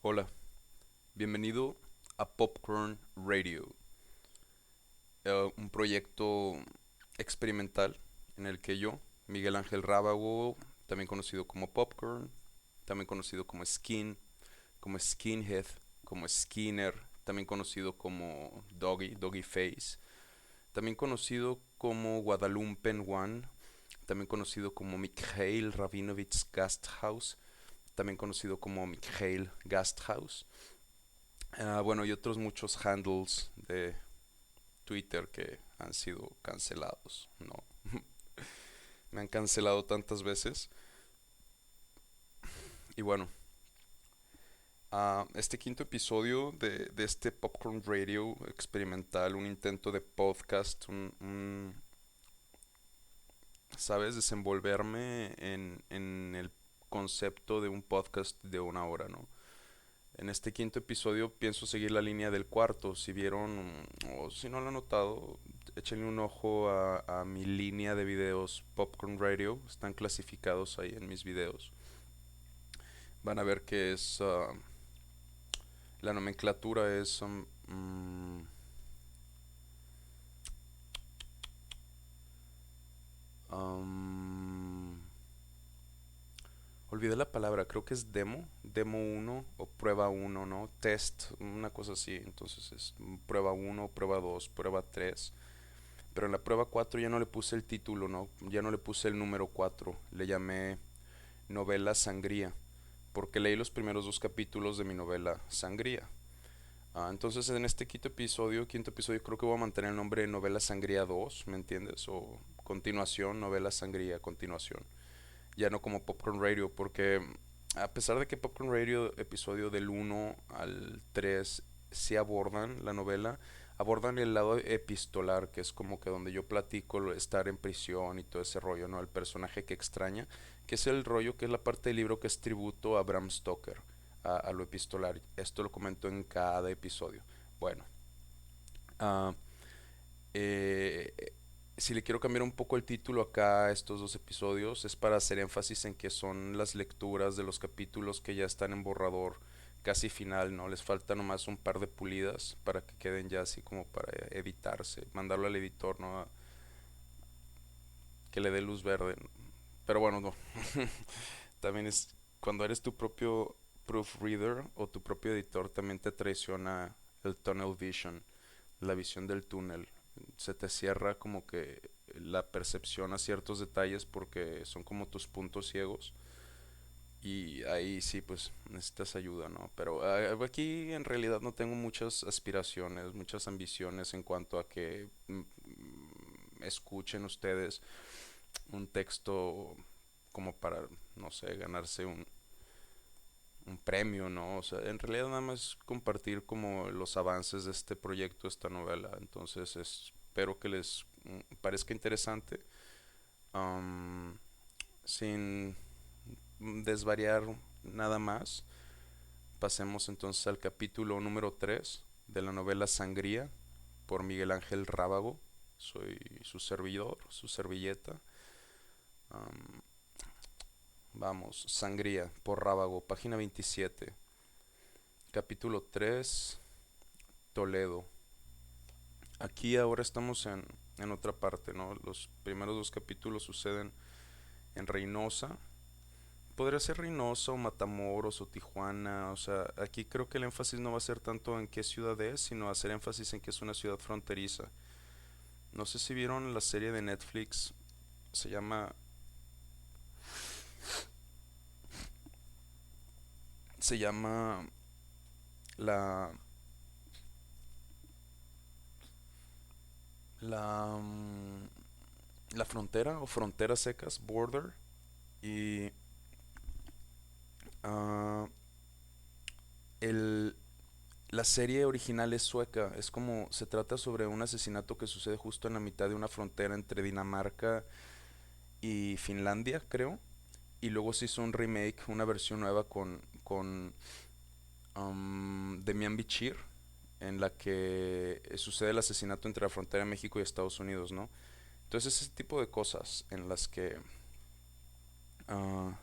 Hola, bienvenido a Popcorn Radio, un proyecto experimental en el que yo, Miguel Ángel Rábago, también conocido como Popcorn, también conocido como Skin, como Skinhead, como Skinner, también conocido como Doggy Face, también conocido como Guadalupe One, también conocido como Mikhail Rabinovich Gasthaus, también conocido como Mikhail Gasthaus. Bueno, y otros muchos handles de Twitter que han sido cancelados, ¿no? Me han cancelado tantas veces. Y bueno, este quinto episodio de este Popcorn Radio experimental, un intento de podcast, ¿sabes? Desenvolverme en el concepto de un podcast de una hora, ¿no? En este quinto episodio pienso seguir la línea del cuarto. Si vieron o si no lo han notado, échenle un ojo a mi línea de videos Popcorn Radio. Están clasificados ahí en mis videos. Van a ver que es... la nomenclatura es... um, olvidé la palabra, creo que es demo uno o prueba uno, ¿no? Test, una cosa así. Entonces es prueba uno, prueba 2, prueba 3. Pero en la prueba 4 ya no le puse el título, ¿no? Ya no le puse el número 4. Le llamé novela Sangría. Porque leí los primeros dos capítulos de mi novela Sangría. Entonces en este quinto episodio creo que voy a mantener el nombre de novela Sangría 2, ¿me entiendes? O continuación, novela Sangría, continuación. Ya no como Popcorn Radio, porque a pesar de que Popcorn Radio, episodio del uno al 3 sí abordan la novela, abordan el lado epistolar, que es como que donde yo platico estar en prisión y todo ese rollo, ¿no? El personaje que extraña, que es el rollo, que es la parte del libro que es tributo a Bram Stoker, a lo epistolar. Esto lo comento en cada episodio. Bueno, ah, eh, si le quiero cambiar un poco el título acá a estos dos episodios, es para hacer énfasis en que son las lecturas de los capítulos que ya están en borrador casi final, ¿no? Les falta nomás un par de pulidas para que queden ya así como para editarse, mandarlo al editor, ¿no? Que le dé luz verde. Pero bueno, no. También es cuando eres tu propio proofreader o tu propio editor, también te traiciona el tunnel vision, la visión del túnel. Se te cierra como que la percepción a ciertos detalles porque son como tus puntos ciegos y ahí sí pues necesitas ayuda, ¿no? Pero aquí en realidad no tengo muchas aspiraciones, muchas ambiciones en cuanto a que escuchen ustedes un texto como para, no sé, ganarse un premio, ¿no? O sea, en realidad nada más compartir como los avances de este proyecto, esta novela. Entonces espero que les parezca interesante. Am, Sin desvariar nada más, pasemos entonces al capítulo número 3 de la novela Sangría por Miguel Ángel Rábago. Soy su servidor, su servilleta. Am, Vamos, Sangría por Rábago, página 27. Capítulo 3, Toledo. Aquí ahora estamos en otra parte, ¿no? Los primeros dos capítulos suceden en Reynosa. Podría ser Reynosa o Matamoros o Tijuana. O sea, aquí creo que el énfasis no va a ser tanto en qué ciudad es, sino hacer énfasis en que es una ciudad fronteriza. No sé si vieron la serie de Netflix. Se llama... Se llama... La... La... La frontera o fronteras secas, Border. Y... ah, el, la serie original es sueca, es como se trata sobre un asesinato que sucede justo en la mitad de una frontera entre Dinamarca y Finlandia, creo. Y luego se hizo un remake, una versión nueva con Demian Bichir, en la que sucede el asesinato entre la frontera de México y Estados Unidos, ¿no? Entonces ese tipo de cosas en las que... ah,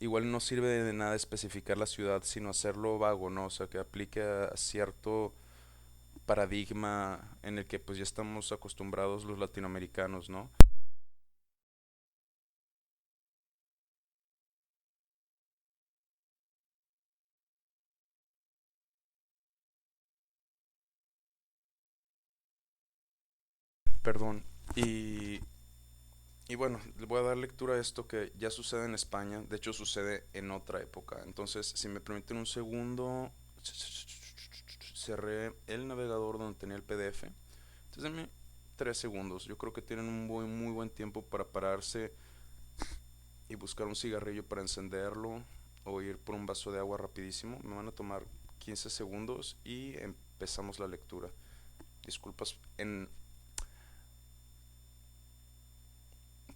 igual no sirve de nada especificar la ciudad, sino hacerlo vago, ¿no? O sea, que aplique a cierto paradigma en el que pues ya estamos acostumbrados los latinoamericanos, ¿no? Perdón. Y bueno, le voy a dar lectura a esto que ya sucede en España, de hecho sucede en otra época. Entonces, si me permiten un segundo, cerré el navegador donde tenía el PDF. Entonces, denme 3 segundos. Yo creo que tienen un muy buen tiempo para pararse y buscar un cigarrillo para encenderlo o ir por un vaso de agua rapidísimo. Me van a tomar 15 segundos y empezamos la lectura. Disculpas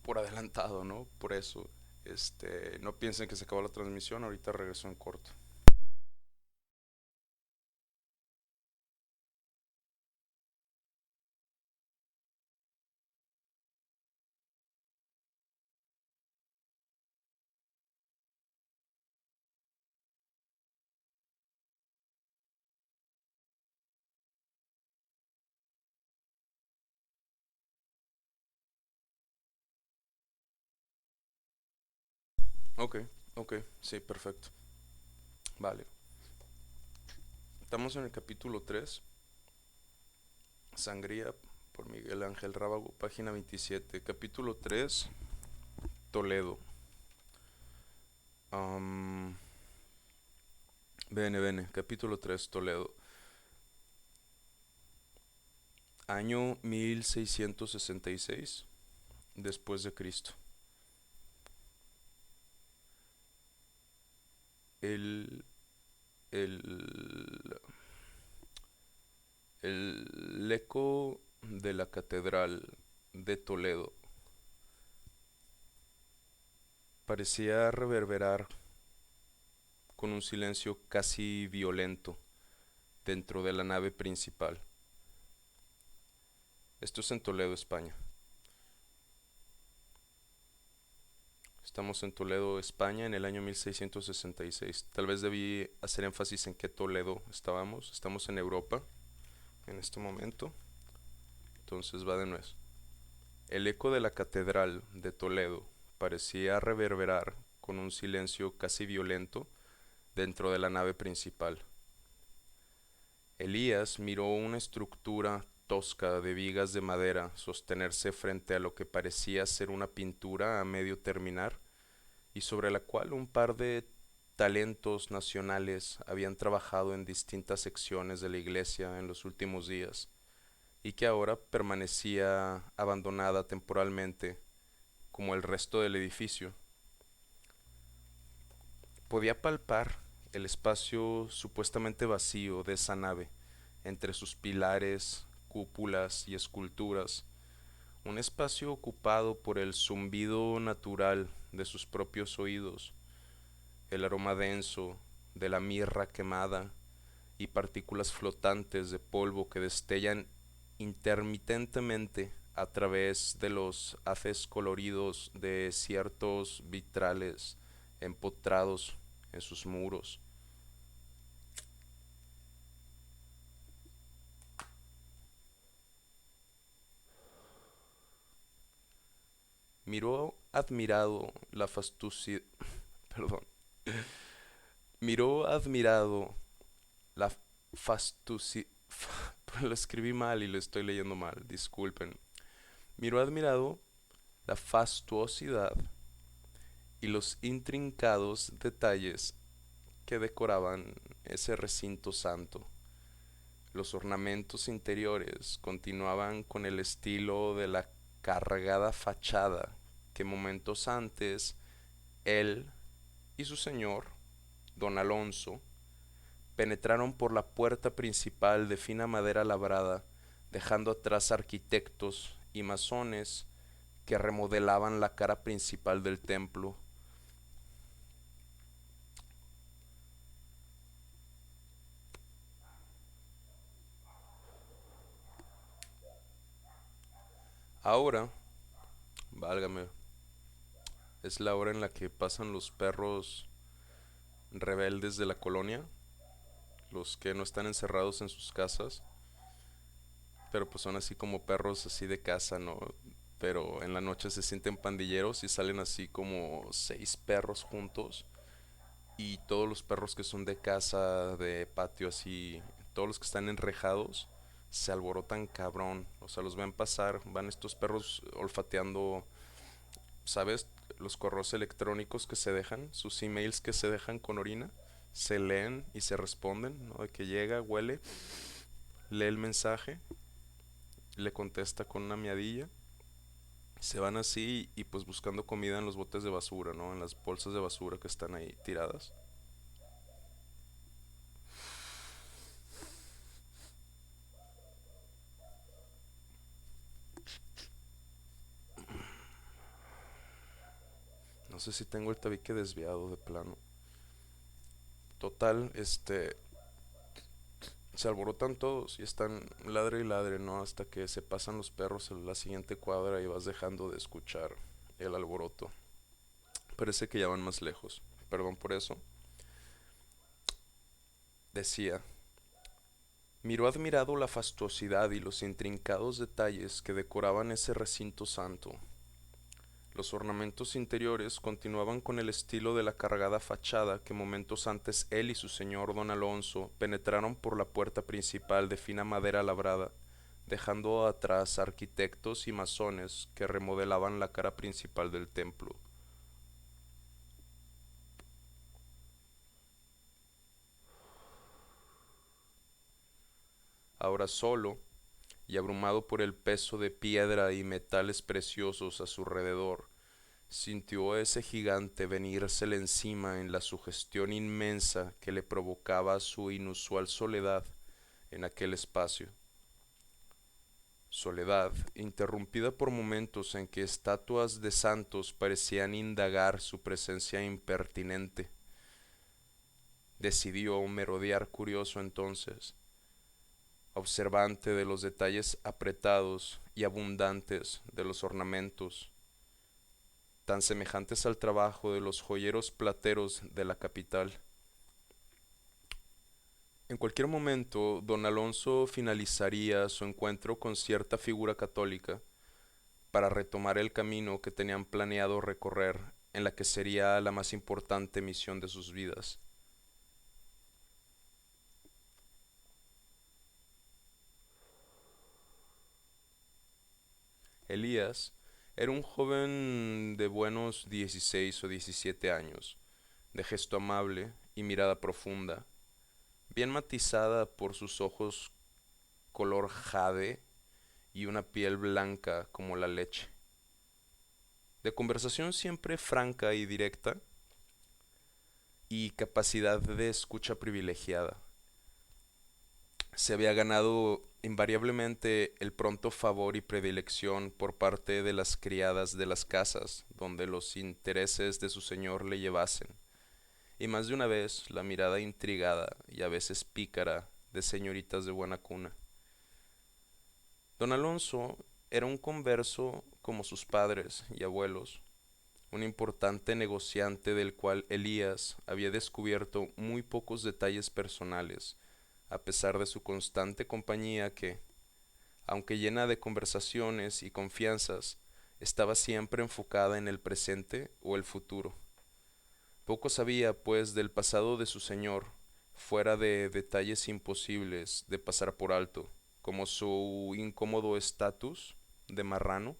por adelantado, ¿no? Por eso, no piensen que se acabó la transmisión, ahorita regreso en corto. Ok, ok, sí, perfecto. Vale. Estamos en el capítulo 3, Sangría, por Miguel Ángel Rábago, página 27. Capítulo 3, Toledo. Am, bene, capítulo 3, Toledo. Año 1666 después de Cristo. El, el, el eco de la catedral de Toledo parecía reverberar con un silencio casi violento dentro de la nave principal. Esto es en Toledo, España. Estamos en Toledo, España, en el año 1666. Tal vez debí hacer énfasis en qué Toledo estábamos. Estamos en Europa en este momento. Entonces va de nuevo. El eco de la catedral de Toledo parecía reverberar con un silencio casi violento dentro de la nave principal. Elías miró una estructura tosca de vigas de madera sostenerse frente a lo que parecía ser una pintura a medio terminar y sobre la cual un par de talentos nacionales habían trabajado en distintas secciones de la iglesia en los últimos días y que ahora permanecía abandonada temporalmente como el resto del edificio. Podía palpar el espacio supuestamente vacío de esa nave, entre sus pilares, cúpulas y esculturas, un espacio ocupado por el zumbido natural de sus propios oídos, el aroma denso de la mirra quemada y partículas flotantes de polvo que destellan intermitentemente a través de los haces coloridos de ciertos vitrales empotrados en sus muros. Miró admirado la fastuosidad, perdón, miró admirado la fastuosidad, lo escribí mal y lo estoy leyendo mal, disculpen. Miró admirado la fastuosidad y los intrincados detalles que decoraban ese recinto santo. Los ornamentos interiores continuaban con el estilo de la cargada fachada que momentos antes él y su señor, don Alonso, penetraron por la puerta principal de fina madera labrada, dejando atrás arquitectos y masones que remodelaban la cara principal del templo. Ahora, válgame, Es la hora en la que pasan los perros rebeldes de la colonia, los que no están encerrados en sus casas, pero pues son así como perros así de casa, ¿no? Pero en la noche se sienten pandilleros y salen así como 6 perros juntos y todos los perros que son de casa, de patio así, todos los que están enrejados, se alborotan cabrón. O sea, los ven pasar, van estos perros olfateando, ¿sabes? Los correos electrónicos que se dejan, sus emails que se dejan con orina, se leen y se responden, ¿no? De que llega, huele, lee el mensaje, le contesta con una miadilla, se van así y pues buscando comida en los botes de basura, ¿no? En las bolsas de basura que están ahí tiradas. No sé si tengo el tabique desviado de plano. Total, se alborotan todos y están ladre y ladre, ¿no? Hasta que se pasan los perros en la siguiente cuadra y vas dejando de escuchar el alboroto. Parece que ya van más lejos. Perdón por eso. Decía, miró admirado la fastuosidad y los intrincados detalles que decoraban ese recinto santo. Los ornamentos interiores continuaban con el estilo de la cargada fachada que momentos antes él y su señor don Alonso penetraron por la puerta principal de fina madera labrada, dejando atrás arquitectos y masones que remodelaban la cara principal del templo. Ahora solo, y abrumado por el peso de piedra y metales preciosos a su alrededor, sintió a ese gigante venírsele encima en la sugestión inmensa que le provocaba su inusual soledad en aquel espacio. Soledad interrumpida por momentos en que estatuas de santos parecían indagar su presencia impertinente. Decidió merodear curioso entonces, observante de los detalles apretados y abundantes de los ornamentos, tan semejantes al trabajo de los joyeros plateros de la capital. En cualquier momento, don Alonso finalizaría su encuentro con cierta figura católica para retomar el camino que tenían planeado recorrer en la que sería la más importante misión de sus vidas. Elías era un joven de buenos 16 o 17 años, de gesto amable y mirada profunda, bien matizada por sus ojos color jade y una piel blanca como la leche. De conversación siempre franca y directa y capacidad de escucha privilegiada. Se había ganado invariablemente el pronto favor y predilección por parte de las criadas de las casas donde los intereses de su señor le llevasen, y más de una vez la mirada intrigada y a veces pícara de señoritas de buena cuna. Don Alonso era un converso como sus padres y abuelos, un importante negociante del cual Elías había descubierto muy pocos detalles personales, a pesar de su constante compañía que, aunque llena de conversaciones y confianzas, estaba siempre enfocada en el presente o el futuro. Poco sabía, pues, del pasado de su señor, fuera de detalles imposibles de pasar por alto, como su incómodo estatus de marrano.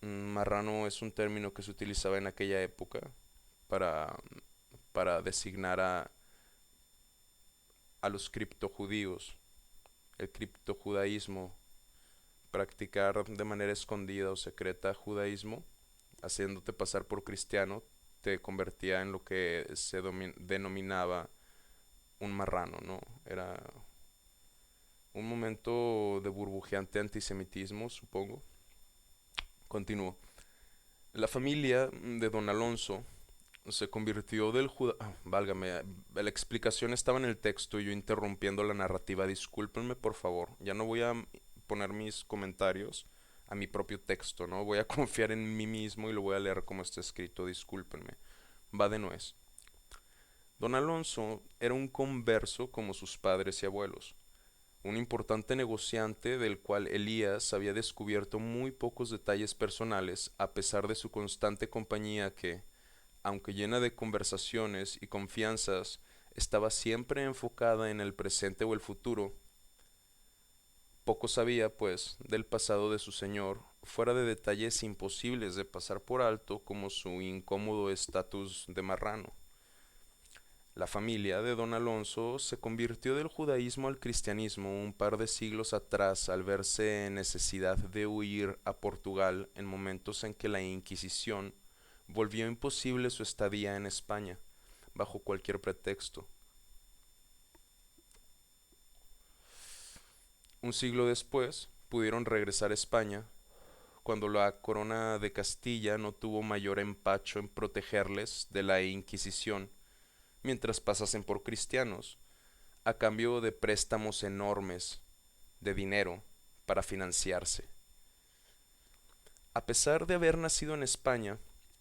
Marrano es un término que se utilizaba en aquella época para, para designar a los criptojudíos, el criptojudaísmo, practicar de manera escondida o secreta judaísmo, haciéndote pasar por cristiano, te convertía en lo que se denominaba un marrano, ¿no? Era un momento de burbujeante antisemitismo, supongo. Continúo. La familia de don Alonso se convirtió del válgame, la explicación estaba en el texto y yo interrumpiendo la narrativa. Discúlpenme, por favor. Ya no voy a poner mis comentarios a mi propio texto, ¿no? Voy a confiar en mí mismo y lo voy a leer como está escrito, discúlpenme. Va de nuez. Don Alonso era un converso como sus padres y abuelos, un importante negociante del cual Elías había descubierto muy pocos detalles personales a pesar de su constante compañía que, aunque llena de conversaciones y confianzas, estaba siempre enfocada en el presente o el futuro. Poco sabía, pues, del pasado de su señor, fuera de detalles imposibles de pasar por alto como su incómodo estatus de marrano. La familia de don Alonso se convirtió del judaísmo al cristianismo un par de siglos atrás al verse en necesidad de huir a Portugal en momentos en que la Inquisición volvió imposible su estadía en España, bajo cualquier pretexto. Un siglo después, pudieron regresar a España, cuando la corona de Castilla no tuvo mayor empacho en protegerles de la Inquisición mientras pasasen por cristianos, a cambio de préstamos enormes de dinero para financiarse. A pesar de haber nacido en España,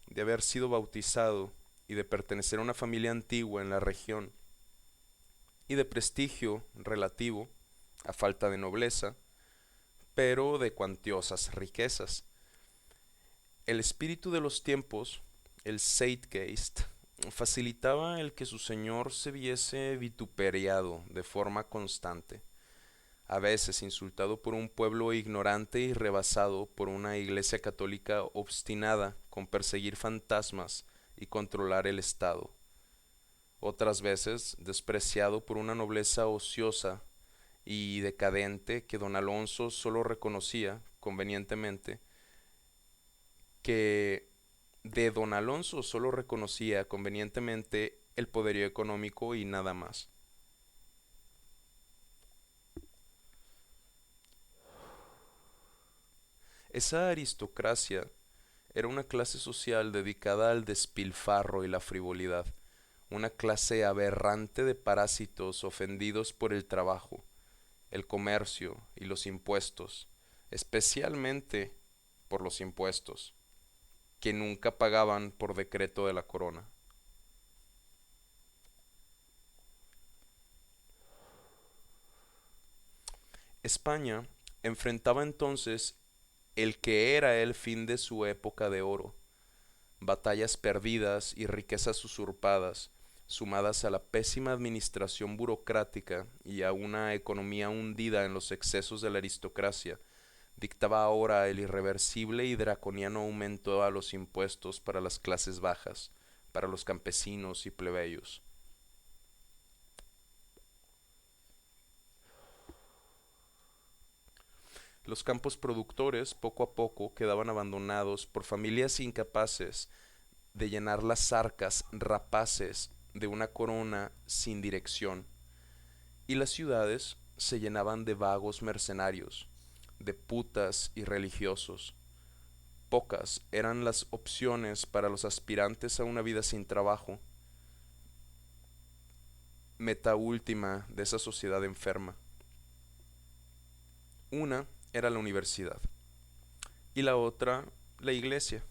de haber sido bautizado y de pertenecer a una familia antigua en la región, y de prestigio relativo, a falta de nobleza, pero de cuantiosas riquezas. El espíritu de los tiempos, el Zeitgeist, facilitaba el que su señor se viese vituperiado de forma constante, a veces insultado por un pueblo ignorante y rebasado por una iglesia católica obstinada con perseguir fantasmas y controlar el Estado, otras veces despreciado por una nobleza ociosa y decadente que don Alonso solo reconocía, convenientemente, que de don Alonso solo reconocía convenientemente el poderío económico y nada más. Esa aristocracia era una clase social dedicada al despilfarro y la frivolidad, una clase aberrante de parásitos ofendidos por el trabajo, el comercio y los impuestos, especialmente por los impuestos, que nunca pagaban por decreto de la corona. España enfrentaba entonces el que era el fin de su época de oro, batallas perdidas y riquezas usurpadas, sumadas a la pésima administración burocrática y a una economía hundida en los excesos de la aristocracia, dictaba ahora el irreversible y draconiano aumento a los impuestos para las clases bajas, para los campesinos y plebeyos. Los campos productores poco a poco quedaban abandonados por familias incapaces de llenar las arcas rapaces de una corona sin dirección, y las ciudades se llenaban de vagos mercenarios, de putas y religiosos. Pocas eran las opciones para los aspirantes a una vida sin trabajo, meta última de esa sociedad enferma. Una era la universidad y la otra la iglesia.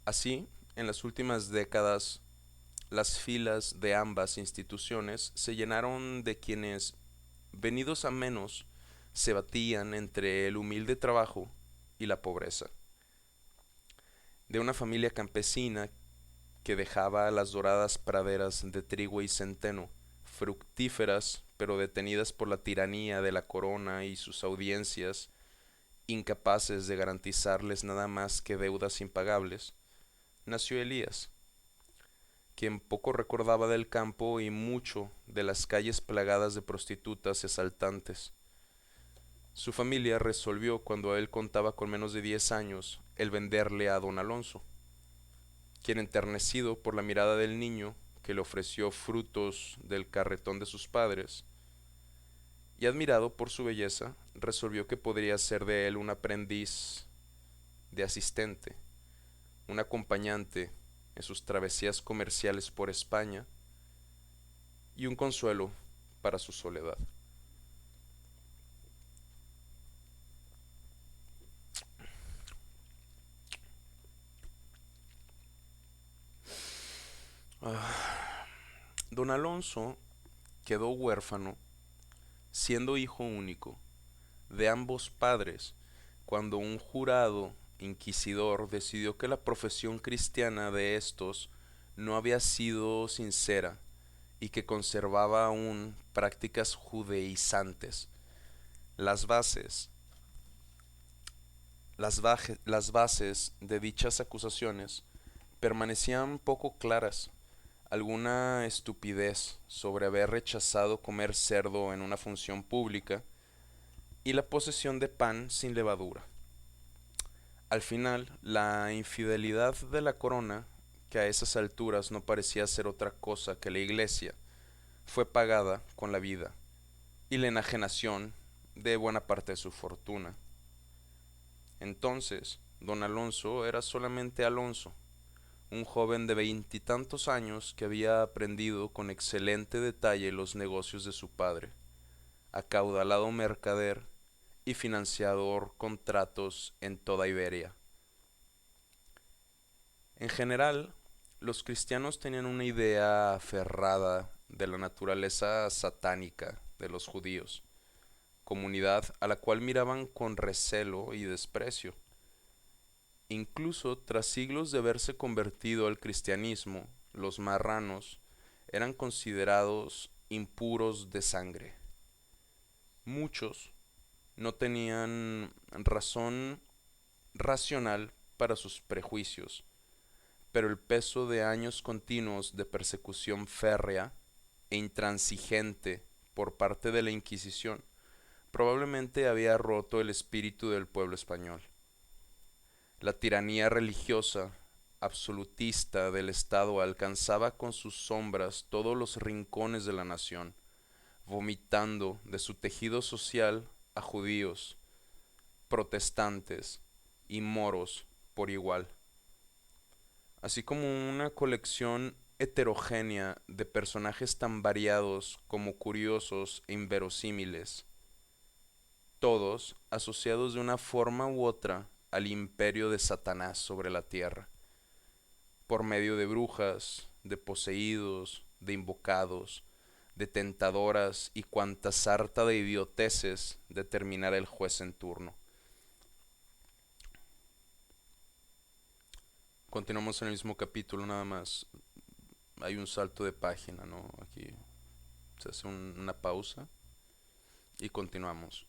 Así, en las últimas décadas, las filas de ambas instituciones se llenaron de quienes, venidos a menos, se batían entre el humilde trabajo y la pobreza. De una familia campesina que dejaba las doradas praderas de trigo y centeno, fructíferas pero detenidas por la tiranía de la corona y sus audiencias, incapaces de garantizarles nada más que deudas impagables, nació Elías, quien poco recordaba del campo y mucho de las calles plagadas de prostitutas y asaltantes. Su familia resolvió, cuando él contaba con menos de 10 años, el venderle a don Alonso, quien, enternecido por la mirada del niño, que le ofreció frutos del carretón de sus padres, y admirado por su belleza, resolvió que podría ser de él un aprendiz de asistente, un acompañante en sus travesías comerciales por España y un consuelo para su soledad. Don Alonso quedó huérfano, siendo hijo único de ambos padres, cuando un jurado inquisidor decidió que la profesión cristiana de estos no había sido sincera y que conservaba aún prácticas judaizantes. Las bases, las bases de dichas acusaciones permanecían poco claras. Alguna estupidez sobre haber rechazado comer cerdo en una función pública y la posesión de pan sin levadura. Al final, la infidelidad de la corona, que a esas alturas no parecía ser otra cosa que la iglesia, fue pagada con la vida y la enajenación de buena parte de su fortuna. Entonces, don Alonso era solamente Alonso, un joven de veintitantos años que había aprendido con excelente detalle los negocios de su padre, acaudalado mercader y financiador contratos en toda Iberia. En general, los cristianos tenían una idea aferrada de la naturaleza satánica de los judíos, comunidad a la cual miraban con recelo y desprecio. Incluso tras siglos de haberse convertido al cristianismo, los marranos eran considerados impuros de sangre. Muchos no tenían razón racional para sus prejuicios, pero el peso de años continuos de persecución férrea e intransigente por parte de la Inquisición probablemente había roto el espíritu del pueblo español. La tiranía religiosa absolutista del Estado alcanzaba con sus sombras todos los rincones de la nación, vomitando de su tejido social a judíos, protestantes y moros por igual, así como una colección heterogénea de personajes tan variados como curiosos e inverosímiles, todos asociados de una forma u otra al imperio de Satanás sobre la tierra, por medio de brujas, de poseídos, de invocados, de tentadoras y cuanta sarta de idioteces determinara el juez en turno. Continuamos en el mismo capítulo, nada más hay un salto de página, ¿no? Aquí se hace una pausa y continuamos.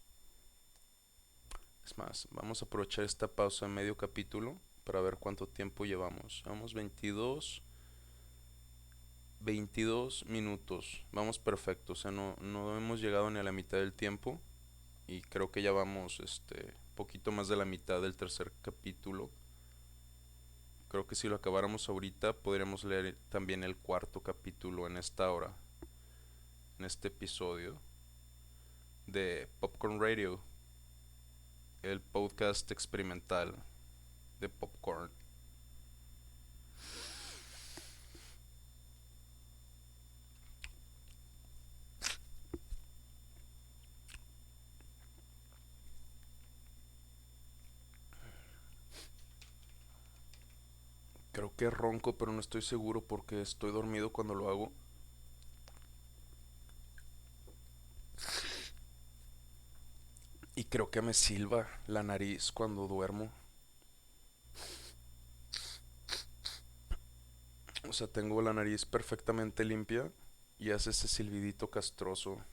Es más, vamos a aprovechar esta pausa en medio capítulo para ver cuánto tiempo llevamos. Llevamos 22 minutos. Vamos perfecto, o sea, no hemos llegado ni a la mitad del tiempo y creo que ya vamos poquito más de la mitad del tercer capítulo. Creo que si lo acabáramos ahorita podríamos leer también el cuarto capítulo en esta hora, en este episodio de Popcorn Radio, el podcast experimental de Popcorn. Creo que ronco, pero no estoy seguro porque estoy dormido cuando lo hago. Y creo que me silba la nariz cuando duermo. O sea, tengo la nariz perfectamente limpia y hace ese silbidito castroso.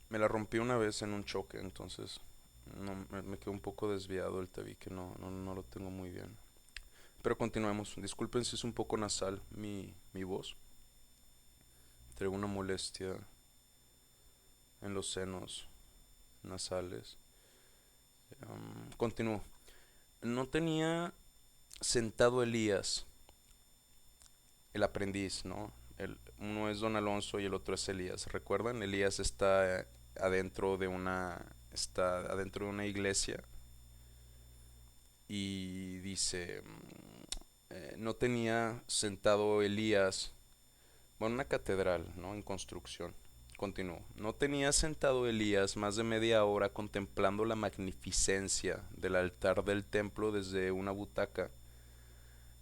Me la rompí una vez en un choque, entonces no, me quedó un poco desviado el tabique, no lo tengo muy bien. Pero continuemos. Disculpen si es un poco nasal mi voz. Traigo una molestia en los senos nasales. Continúo. No tenía sentado Elías, el aprendiz, ¿no? Uno es Don Alonso y el otro es Elías. ¿Recuerdan? Elías está adentro de una iglesia y dice, no tenía sentado Elías, bueno, una catedral, ¿no? En construcción. Continúo. No tenía sentado Elías más de media hora contemplando la magnificencia del altar del templo desde una butaca,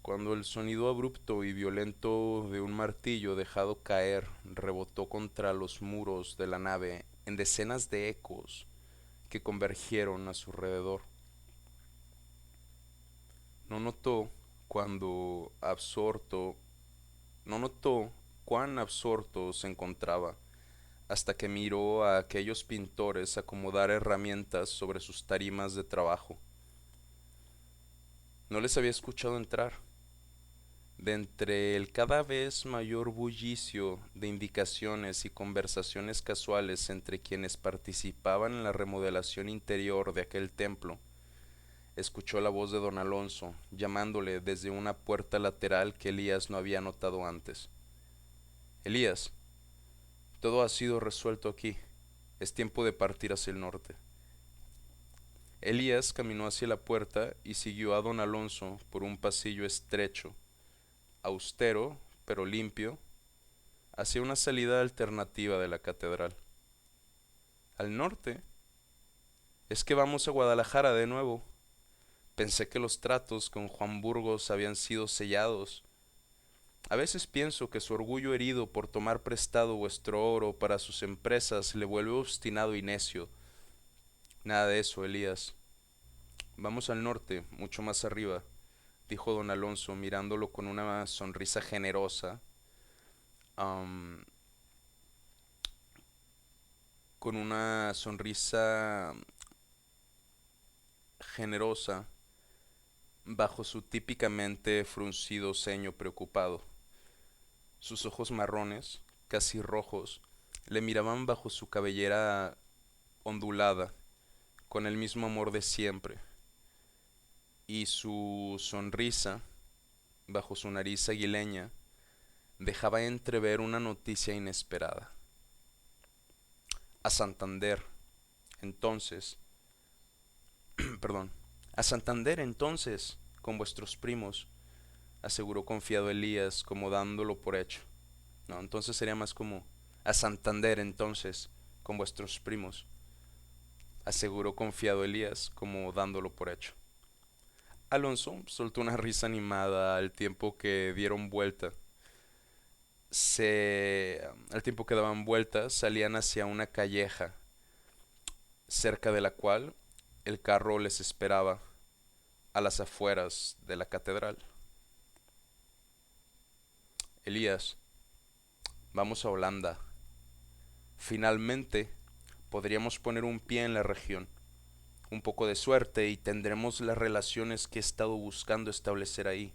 cuando el sonido abrupto y violento de un martillo dejado caer rebotó contra los muros de la nave en decenas de ecos que convergieron a su alrededor. No notó cuando absorto, no notó cuán absorto se encontraba hasta que miró a aquellos pintores acomodar herramientas sobre sus tarimas de trabajo. No les había escuchado entrar. De entre el cada vez mayor bullicio de indicaciones y conversaciones casuales entre quienes participaban en la remodelación interior de aquel templo, escuchó la voz de don Alonso, llamándole desde una puerta lateral que Elías no había notado antes. Elías, todo ha sido resuelto aquí. Es tiempo de partir hacia el norte. Elías caminó hacia la puerta y siguió a don Alonso por un pasillo estrecho, austero, pero limpio, hacia una salida alternativa de la catedral. ¿Al norte? Es que vamos a Guadalajara de nuevo. Pensé que los tratos con Juan Burgos habían sido sellados. A veces pienso que su orgullo herido por tomar prestado vuestro oro para sus empresas le vuelve obstinado y necio. Nada de eso, Elías. Vamos al norte, mucho más arriba, dijo don Alonso, mirándolo con una sonrisa generosa, am, con una sonrisa generosa bajo su típicamente fruncido ceño preocupado. Sus ojos marrones, casi rojos, le miraban bajo su cabellera ondulada, con el mismo amor de siempre, y su sonrisa, bajo su nariz aguileña, dejaba entrever una noticia inesperada. A Santander, entonces, perdón, a Santander entonces, con vuestros primos, aseguró confiado Elías, como dándolo por hecho. No, entonces sería más como a Santander entonces, con vuestros primos, aseguró confiado Elías, como dándolo por hecho. Alonso soltó una risa animada al tiempo que dieron vuelta. Al tiempo que daban vueltas, salían hacia una calleja, cerca de la cual el carro les esperaba a las afueras de la catedral. Elías, vamos a Holanda. Finalmente podríamos poner un pie en la región. Un poco de suerte y tendremos las relaciones que he estado buscando establecer ahí.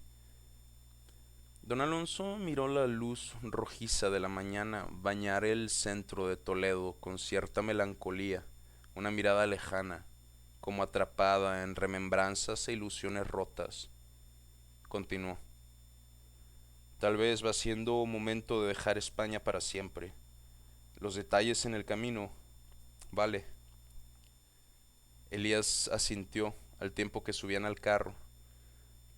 Don Alonso miró la luz rojiza de la mañana bañar el centro de Toledo con cierta melancolía, una mirada lejana, como atrapada en remembranzas e ilusiones rotas. Continuó. Tal vez va siendo momento de dejar España para siempre. Los detalles en el camino, vale. Elías asintió al tiempo que subían al carro.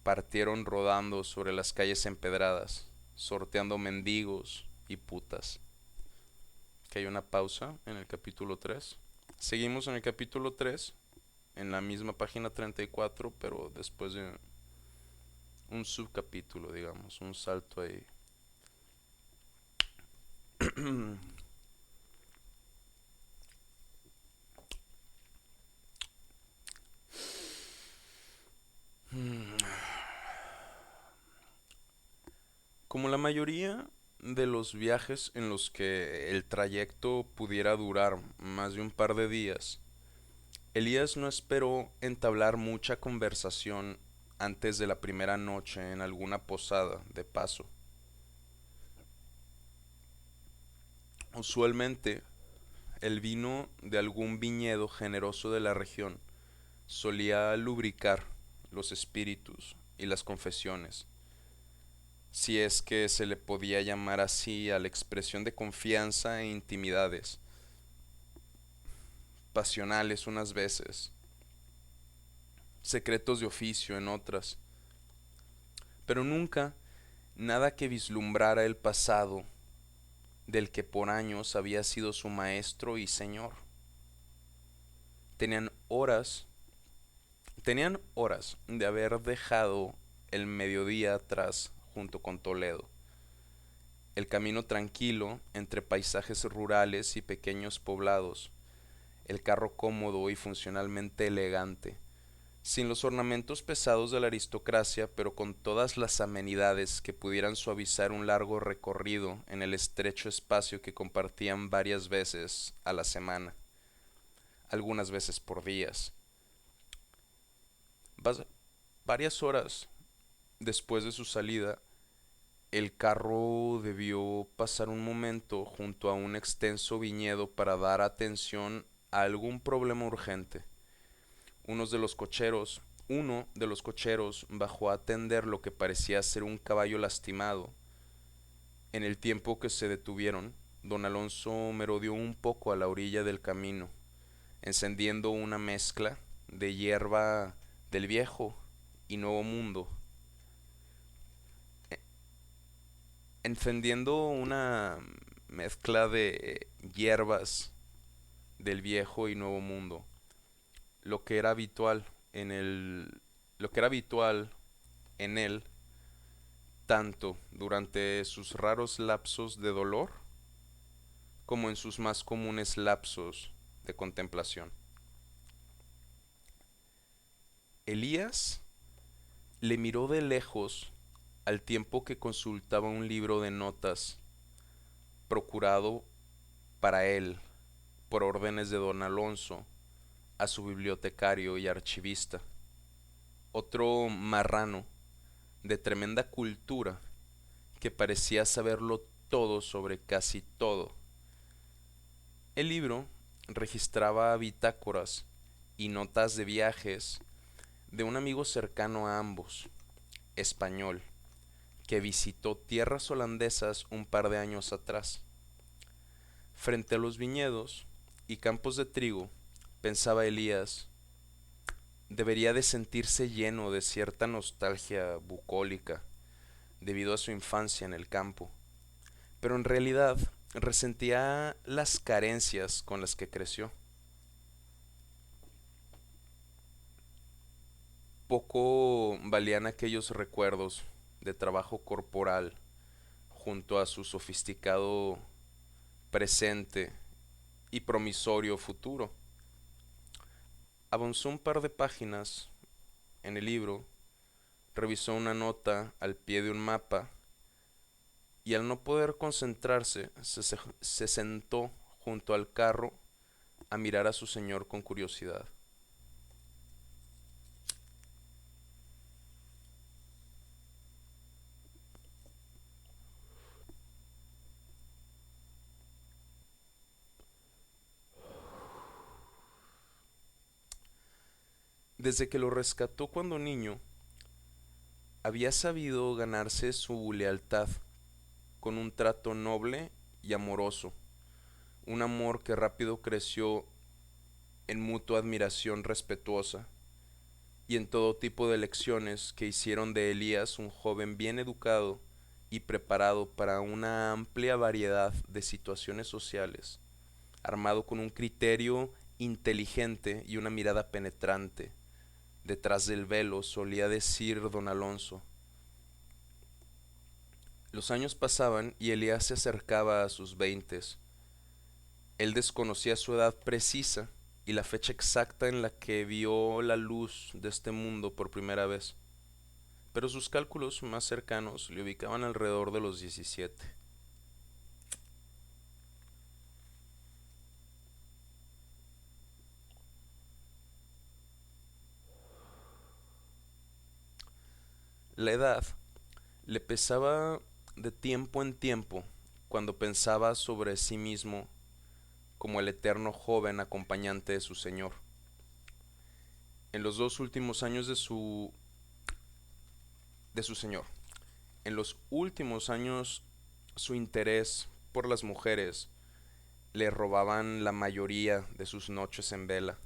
Partieron rodando sobre las calles empedradas, sorteando mendigos y putas. Que hay una pausa en el capítulo 3. Seguimos en el capítulo 3, en la misma página 34, pero después de un subcapítulo, digamos, un salto ahí. Como la mayoría de los viajes en los que el trayecto pudiera durar más de un par de días, Elías no esperó entablar mucha conversación antes de la primera noche en alguna posada de paso. Usualmente, el vino de algún viñedo generoso de la región solía lubricar los espíritus y las confesiones, si es que se le podía llamar así a la expresión de confianza e intimidades, pasionales unas veces, secretos de oficio en otras, pero nunca nada que vislumbrara el pasado del que por años había sido su maestro y señor. Tenían horas, tenían horas de haber dejado el mediodía atrás junto con Toledo. El camino tranquilo entre paisajes rurales y pequeños poblados, el carro cómodo y funcionalmente elegante, sin los ornamentos pesados de la aristocracia, pero con todas las amenidades que pudieran suavizar un largo recorrido en el estrecho espacio que compartían varias veces a la semana, algunas veces por días. Varias horas después de su salida, el carro debió pasar un momento junto a un extenso viñedo para dar atención a algún problema urgente. Uno de los cocheros bajó a atender lo que parecía ser un caballo lastimado. En el tiempo que se detuvieron, don Alonso merodeó un poco a la orilla del camino, encendiendo una mezcla de hierba del viejo y nuevo mundo. E- Encendiendo una mezcla de hierbas del viejo y nuevo mundo, lo que era habitual en el lo que era habitual en él tanto durante sus raros lapsos de dolor como en sus más comunes lapsos de contemplación. Elías le miró de lejos al tiempo que consultaba un libro de notas procurado para él por órdenes de don Alonso a su bibliotecario y archivista, otro marrano de tremenda cultura que parecía saberlo todo sobre casi todo. El libro registraba bitácoras y notas de viajes de un amigo cercano a ambos, español, que visitó tierras holandesas un par de años atrás. Frente a los viñedos y campos de trigo, pensaba Elías, debería de sentirse lleno de cierta nostalgia bucólica debido a su infancia en el campo, pero en realidad resentía las carencias con las que creció. Poco valían aquellos recuerdos de trabajo corporal junto a su sofisticado presente y promisorio futuro. Avanzó un par de páginas en el libro, revisó una nota al pie de un mapa y al no poder concentrarse se sentó junto al carro a mirar a su señor con curiosidad. Desde que lo rescató cuando niño, había sabido ganarse su lealtad con un trato noble y amoroso, un amor que rápido creció en mutua admiración respetuosa y en todo tipo de lecciones que hicieron de Elías un joven bien educado y preparado para una amplia variedad de situaciones sociales, armado con un criterio inteligente y una mirada penetrante. Detrás del velo, solía decir don Alonso. Los años pasaban y Elías se acercaba a sus veintes. Él desconocía su edad precisa y la fecha exacta en la que vio la luz de este mundo por primera vez, pero sus cálculos más cercanos le ubicaban alrededor de los 17. La edad le pesaba de tiempo en tiempo cuando pensaba sobre sí mismo como el eterno joven acompañante de su señor. En los dos últimos años de su señor. En los últimos años su interés por las mujeres le robaban la mayoría de sus noches en vela.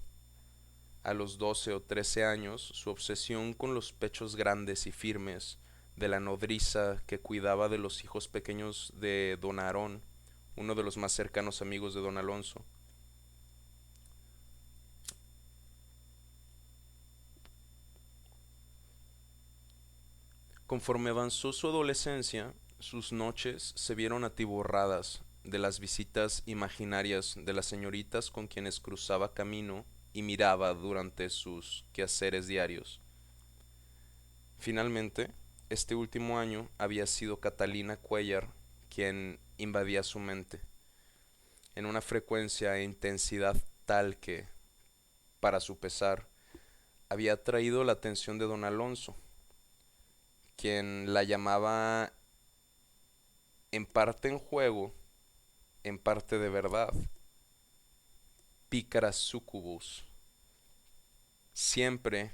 A los 12 o 13 años, su obsesión con los pechos grandes y firmes de la nodriza que cuidaba de los hijos pequeños de don Aarón, uno de los más cercanos amigos de don Alonso, Conforme avanzó su adolescencia, sus noches se vieron atiborradas de las visitas imaginarias de las señoritas con quienes cruzaba camino y miraba durante sus quehaceres diarios. Finalmente, este último año había sido Catalina Cuellar quien invadía su mente, en una frecuencia e intensidad tal que, para su pesar, había atraído la atención de don Alonso, quien la llamaba en parte en juego, en parte de verdad, pícara sucubus. Siempre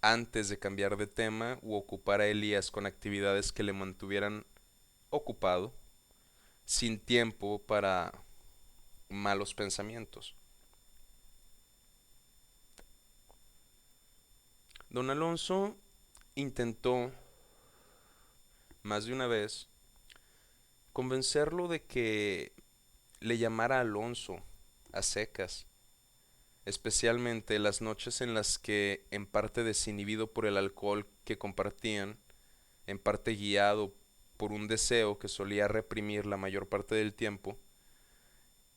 antes de cambiar de tema u ocupar a Elías con actividades que le mantuvieran ocupado, sin tiempo para malos pensamientos. Don Alonso intentó más de una vez convencerlo de que le llamara Alonso a secas, especialmente las noches en las que, en parte desinhibido por el alcohol que compartían, en parte guiado por un deseo que solía reprimir la mayor parte del tiempo,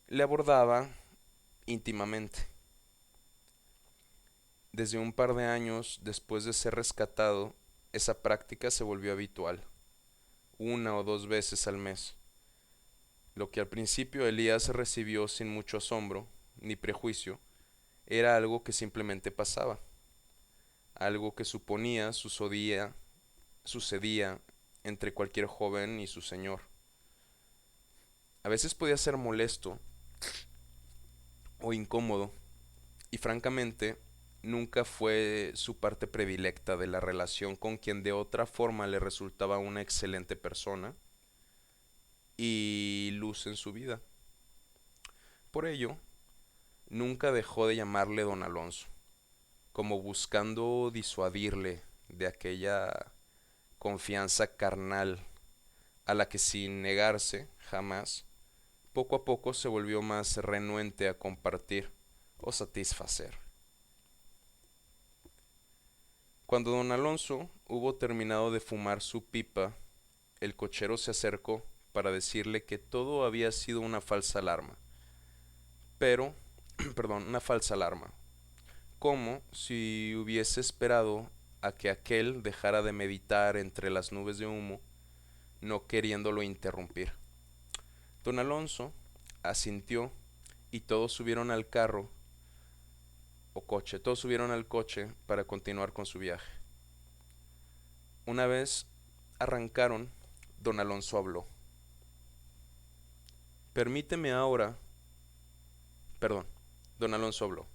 le abordaba íntimamente. Desde un par de años después de ser rescatado, esa práctica se volvió habitual, una o dos veces al mes, lo que al principio Elías recibió sin mucho asombro ni prejuicio. Era algo que simplemente pasaba, algo que sucedía entre cualquier joven y su señor. A veces podía ser molesto o incómodo, y francamente nunca fue su parte predilecta de la relación con quien de otra forma le resultaba una excelente persona y luz en su vida. Por ello, nunca dejó de llamarle don Alonso, como buscando disuadirle de aquella confianza carnal a la que, sin negarse jamás, poco a poco se volvió más renuente a compartir o satisfacer. Cuando don Alonso hubo terminado de fumar su pipa, el cochero se acercó para decirle que todo había sido una falsa alarma, pero, perdón, una falsa alarma, como si hubiese esperado a que aquel dejara de meditar entre las nubes de humo, no queriéndolo interrumpir. Don Alonso asintió y todos subieron al todos subieron al coche para continuar con su viaje. Una vez arrancaron, don Alonso habló. Permíteme ahora, perdón, don Alonso habló.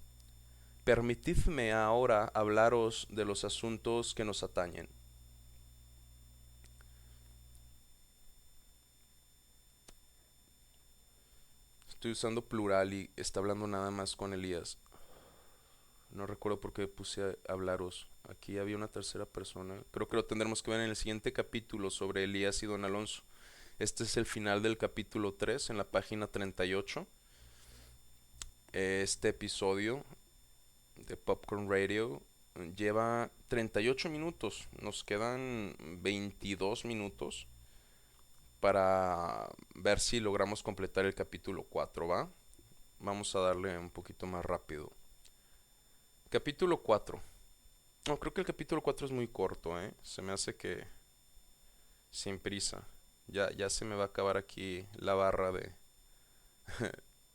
Permitidme ahora hablaros de los asuntos que nos atañen. Estoy usando plural y está hablando nada más con Elías. No recuerdo por qué puse a hablaros. Aquí había una tercera persona. Creo que lo tendremos que ver en el siguiente capítulo sobre Elías y don Alonso. Este es el final del capítulo 3 en la página 38. Este episodio de Popcorn Radio lleva 38 minutos. Nos quedan 22 minutos para ver si logramos completar el capítulo 4, ¿va? Vamos a darle un poquito más rápido. Capítulo 4. No, creo que el capítulo 4 es muy corto, ¿eh? Se me hace que sin prisa. Ya se me va a acabar aquí la barra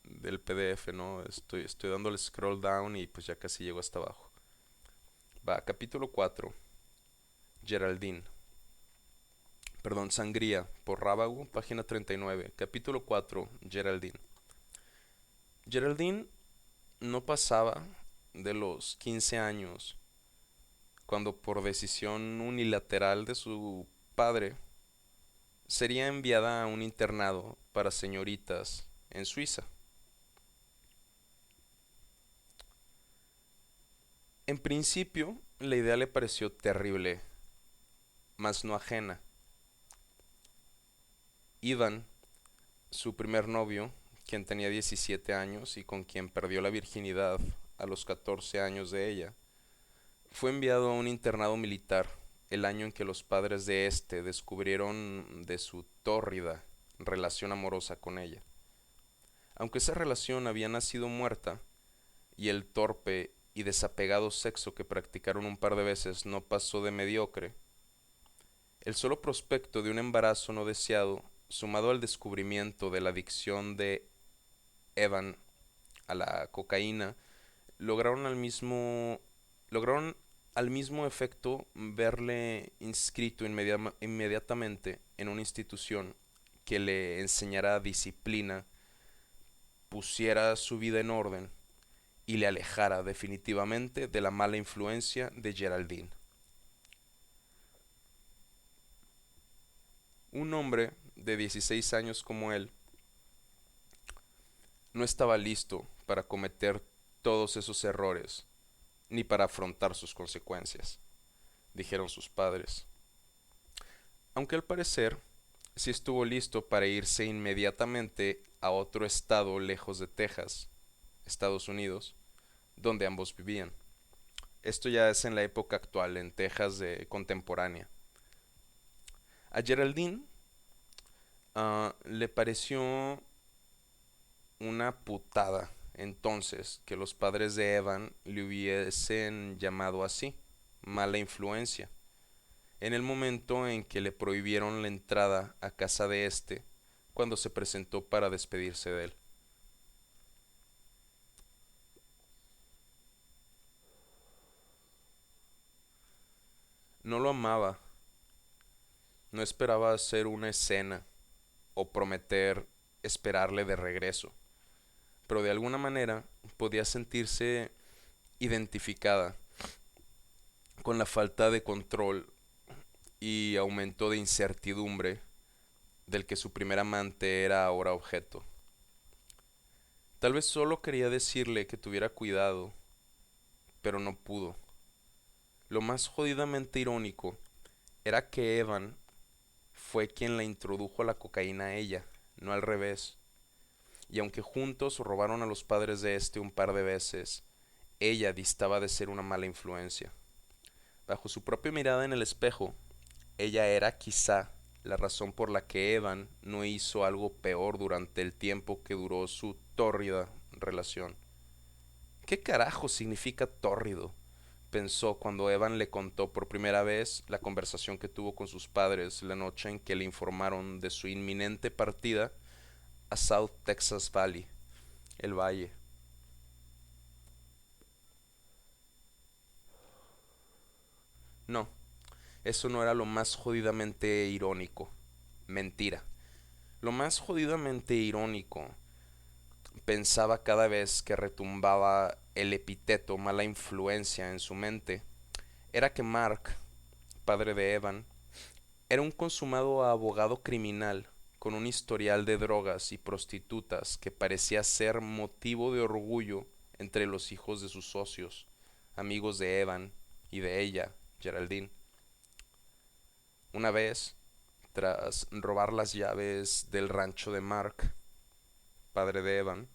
del PDF, ¿no? Estoy dándole scroll down y pues ya casi llego hasta abajo. Va, capítulo 4. Geraldine. Perdón, Sangría, por Rábago, página 39. Capítulo 4. Geraldine. Geraldine no pasaba de los 15 años cuando, por decisión unilateral de su padre, sería enviada a un internado para señoritas en Suiza. En principio, la idea le pareció terrible, mas no ajena. Ivan, su primer novio, quien tenía 17 años y con quien perdió la virginidad a los 14 años de ella, fue enviado a un internado militar el año en que los padres de este descubrieron de su tórrida relación amorosa con ella. Aunque esa relación había nacido muerta, y el torpe y desapegado sexo que practicaron un par de veces no pasó de mediocre, el solo prospecto de un embarazo no deseado, sumado al descubrimiento de la adicción de Evan a la cocaína, lograron lograron al mismo efecto verle inscrito inmediatamente en una institución que le enseñara disciplina, pusiera su vida en orden y le alejara definitivamente de la mala influencia de Geraldine. Un hombre de 16 años como él no estaba listo para cometer todos esos errores ni para afrontar sus consecuencias, dijeron sus padres. Aunque al parecer sí estuvo listo para irse inmediatamente a otro estado lejos de Texas, Estados Unidos, donde ambos vivían. Esto ya es en la época actual, en Texas de contemporánea. A Geraldine le pareció una putada entonces que los padres de Evan le hubiesen llamado así, mala influencia, en el momento en que le prohibieron la entrada a casa de este cuando se presentó para despedirse de él. No lo amaba, no esperaba hacer una escena o prometer esperarle de regreso, pero de alguna manera podía sentirse identificada con la falta de control y aumento de incertidumbre del que su primer amante era ahora objeto. Tal vez solo quería decirle que tuviera cuidado, pero no pudo. Lo más jodidamente irónico era que Evan fue quien la introdujo a la cocaína a ella, no al revés. Y aunque juntos robaron a los padres de este un par de veces, ella distaba de ser una mala influencia. Bajo su propia mirada en el espejo, ella era quizá la razón por la que Evan no hizo algo peor durante el tiempo que duró su tórrida relación. ¿Qué carajo significa tórrido? Pensó cuando Evan le contó por primera vez la conversación que tuvo con sus padres la noche en que le informaron de su inminente partida a South Texas Valley, el valle. No, eso no era lo más jodidamente irónico. Mentira. Lo más jodidamente irónico, pensaba cada vez que retumbaba el epíteto mala influencia en su mente, era que Mark, padre de Evan, era un consumado abogado criminal con un historial de drogas y prostitutas que parecía ser motivo de orgullo entre los hijos de sus socios, amigos de Evan y de ella, Geraldine. Una vez, tras robar las llaves del rancho de Mark, padre de Evan,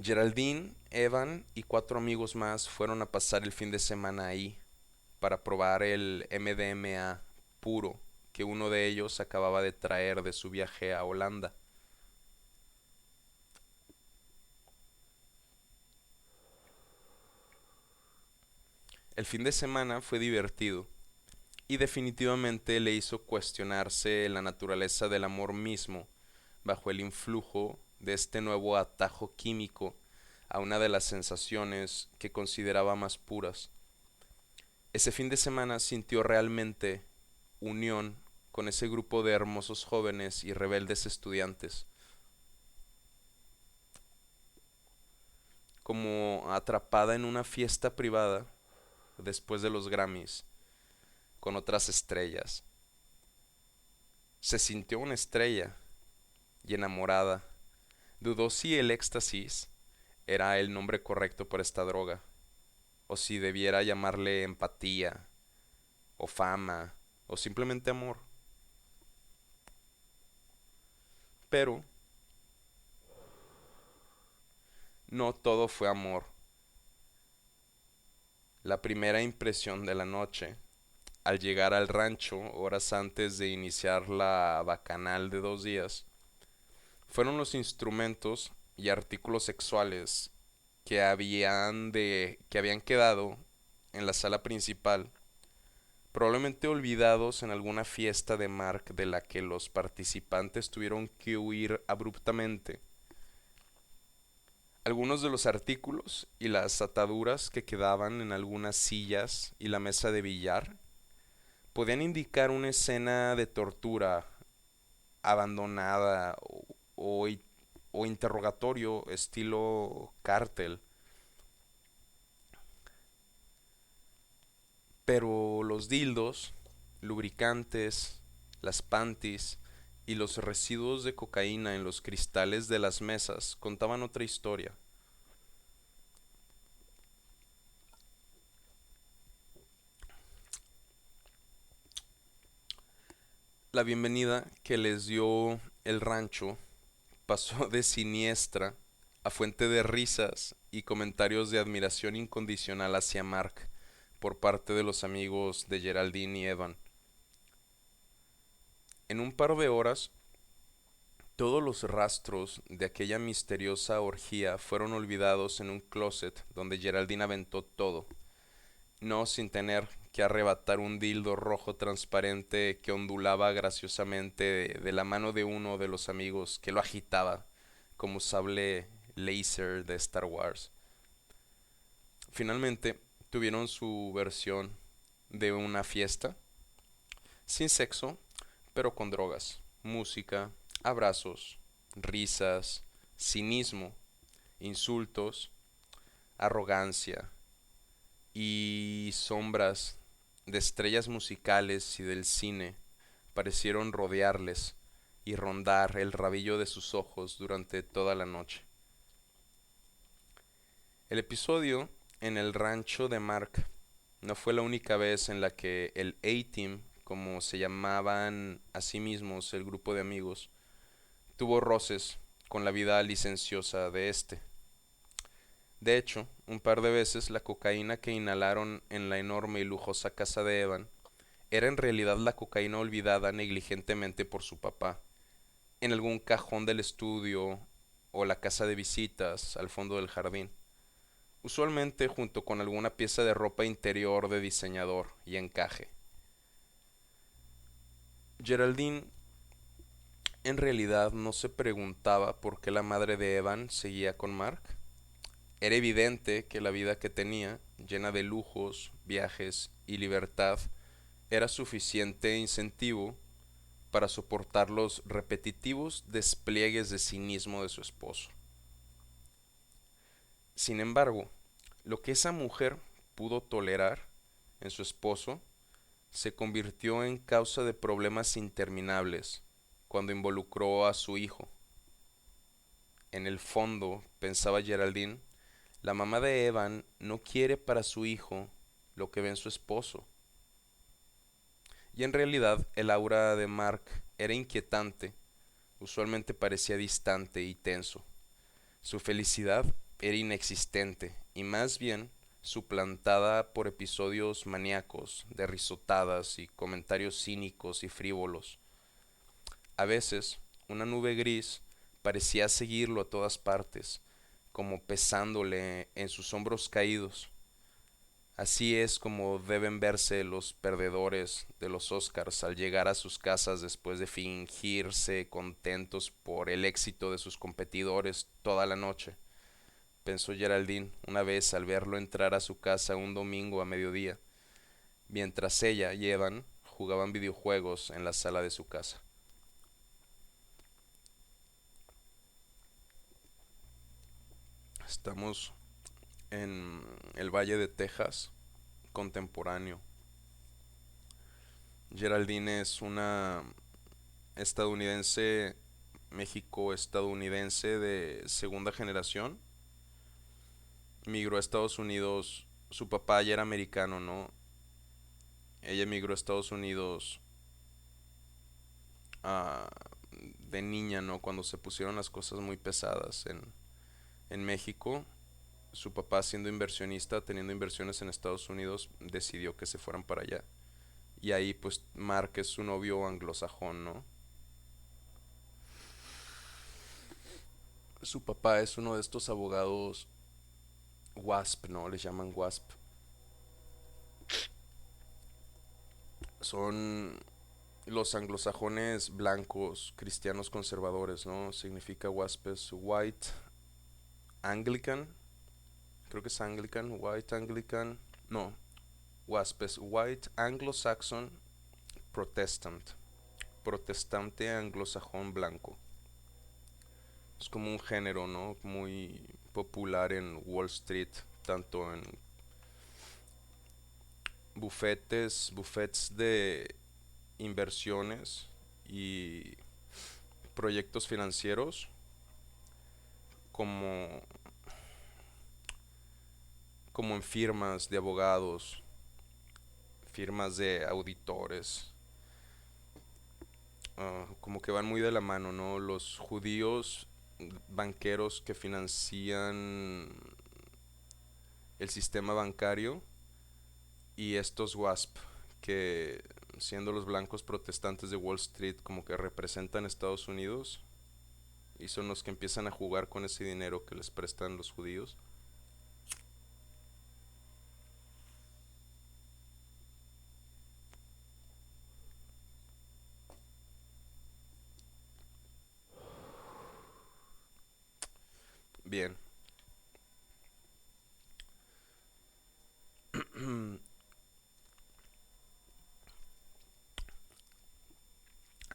Geraldine, Evan y cuatro amigos más fueron a pasar el fin de semana ahí para probar el MDMA puro que uno de ellos acababa de traer de su viaje a Holanda. El fin de semana fue divertido y definitivamente le hizo cuestionarse la naturaleza del amor mismo bajo el influjo de este nuevo atajo químico a una de las sensaciones que consideraba más puras. Ese fin de semana sintió realmente unión con ese grupo de hermosos jóvenes y rebeldes estudiantes, como atrapada en una fiesta privada después de los Grammys con otras estrellas. Se sintió una estrella y enamorada. Dudó si el éxtasis era el nombre correcto para esta droga, o si debiera llamarle empatía, o fama, o simplemente amor. Pero no todo fue amor. La primera impresión de la noche, al llegar al rancho horas antes de iniciar la bacanal de 2 días, fueron los instrumentos y artículos sexuales que habían quedado en la sala principal, probablemente olvidados en alguna fiesta de Mark de la que los participantes tuvieron que huir abruptamente. Algunos de los artículos y las ataduras que quedaban en algunas sillas y la mesa de billar podían indicar una escena de tortura abandonada o, o interrogatorio estilo cártel. Pero los dildos, lubricantes, las panties y los residuos de cocaína en los cristales de las mesas contaban otra historia. La bienvenida que les dio el rancho pasó de siniestra a fuente de risas y comentarios de admiración incondicional hacia Mark por parte de los amigos de Geraldine y Evan. En un par de horas, todos los rastros de aquella misteriosa orgía fueron olvidados en un closet donde Geraldine aventó todo, no sin tener que arrebatar un dildo rojo transparente que ondulaba graciosamente de la mano de uno de los amigos que lo agitaba como sable láser de Star Wars. Finalmente tuvieron su versión de una fiesta, sin sexo, pero con drogas, música, abrazos, risas, cinismo, insultos, arrogancia y sombras de estrellas musicales y del cine parecieron rodearles y rondar el rabillo de sus ojos durante toda la noche. El episodio en el rancho de Mark no fue la única vez en la que el A-Team, como se llamaban a sí mismos el grupo de amigos, tuvo roces con la vida licenciosa de este. De hecho, un par de veces la cocaína que inhalaron en la enorme y lujosa casa de Evan era en realidad la cocaína olvidada negligentemente por su papá, en algún cajón del estudio o la casa de visitas al fondo del jardín, usualmente junto con alguna pieza de ropa interior de diseñador y encaje. Geraldine en realidad no se preguntaba por qué la madre de Evan seguía con Mark. Era evidente que la vida que tenía, llena de lujos, viajes y libertad, era suficiente incentivo para soportar los repetitivos despliegues de cinismo de su esposo. Sin embargo, lo que esa mujer pudo tolerar en su esposo se convirtió en causa de problemas interminables cuando involucró a su hijo. En el fondo, pensaba Geraldine, la mamá de Evan no quiere para su hijo lo que ve en su esposo. Y en realidad el aura de Mark era inquietante, usualmente parecía distante y tenso. Su felicidad era inexistente y más bien suplantada por episodios maníacos de risotadas y comentarios cínicos y frívolos. A veces, una nube gris parecía seguirlo a todas partes, como pesándole en sus hombros caídos. Así es como deben verse los perdedores de los Oscars al llegar a sus casas después de fingirse contentos por el éxito de sus competidores toda la noche, pensó Geraldine una vez al verlo entrar a su casa un domingo a mediodía, mientras ella y Evan jugaban videojuegos en la sala de su casa. Estamos en el Valle de Texas contemporáneo. Geraldine es una estadounidense, México-estadounidense de segunda generación. Migró a Estados Unidos, su papá ya era americano, ¿no? Ella migró a Estados Unidos ah, de niña, ¿no? Cuando se pusieron las cosas muy pesadas en México. su papá siendo inversionista, teniendo inversiones en Estados Unidos, decidió que se fueran para allá. Y ahí pues Mark es su novio anglosajón, ¿no? Su papá es uno de estos abogados WASP, ¿no? Les llaman WASP. Son los anglosajones blancos, cristianos conservadores, ¿no? Significa WASP es White Anglican, creo que es Anglican, White Anglican, no, WASP es White Anglo-Saxon Protestant, protestante anglosajón blanco. Es como un género, ¿no? Muy popular en Wall Street, tanto en bufetes de inversiones y proyectos financieros, como, como en firmas de abogados, firmas de auditores, como que van muy de la mano, ¿no? Los judíos banqueros que financian el sistema bancario y estos WASP que siendo los blancos protestantes de Wall Street como que representan Estados Unidos y son los que empiezan a jugar con ese dinero que les prestan los judíos. Bien.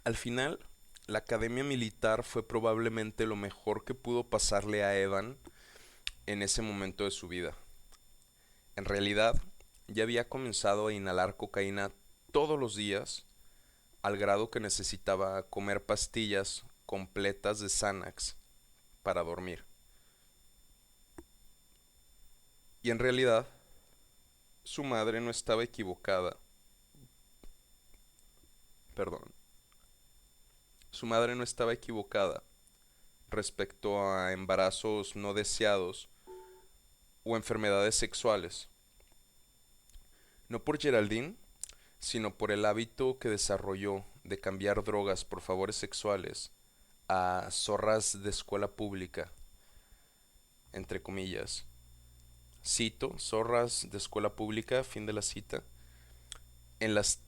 Al final, la academia militar fue probablemente lo mejor que pudo pasarle a Evan en ese momento de su vida. En realidad, ya había comenzado a inhalar cocaína todos los días, al grado que necesitaba comer pastillas completas de Xanax para dormir. Y en realidad, su madre no estaba equivocada. Perdón. Su madre no estaba equivocada respecto a embarazos no deseados o enfermedades sexuales. No por Geraldine, sino por el hábito que desarrolló de cambiar drogas por favores sexuales a zorras de escuela pública, entre comillas. Cito, zorras de escuela pública, fin de la cita, en las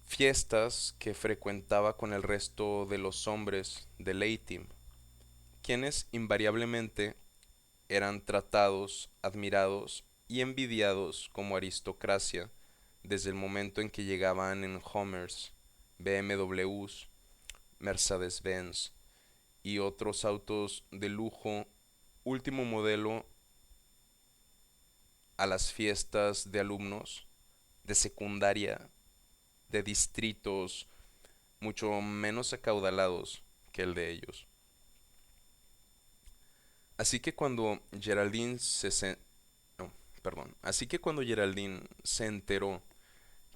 fiestas que frecuentaba con el resto de los hombres del A-Team, quienes invariablemente eran tratados, admirados y envidiados como aristocracia desde el momento en que llegaban en Hummers, BMWs, Mercedes-Benz y otros autos de lujo último modelo a las fiestas de alumnos de secundaria de distritos mucho menos acaudalados que el de ellos. Así que cuando Geraldine no, perdón, así que cuando Geraldine se enteró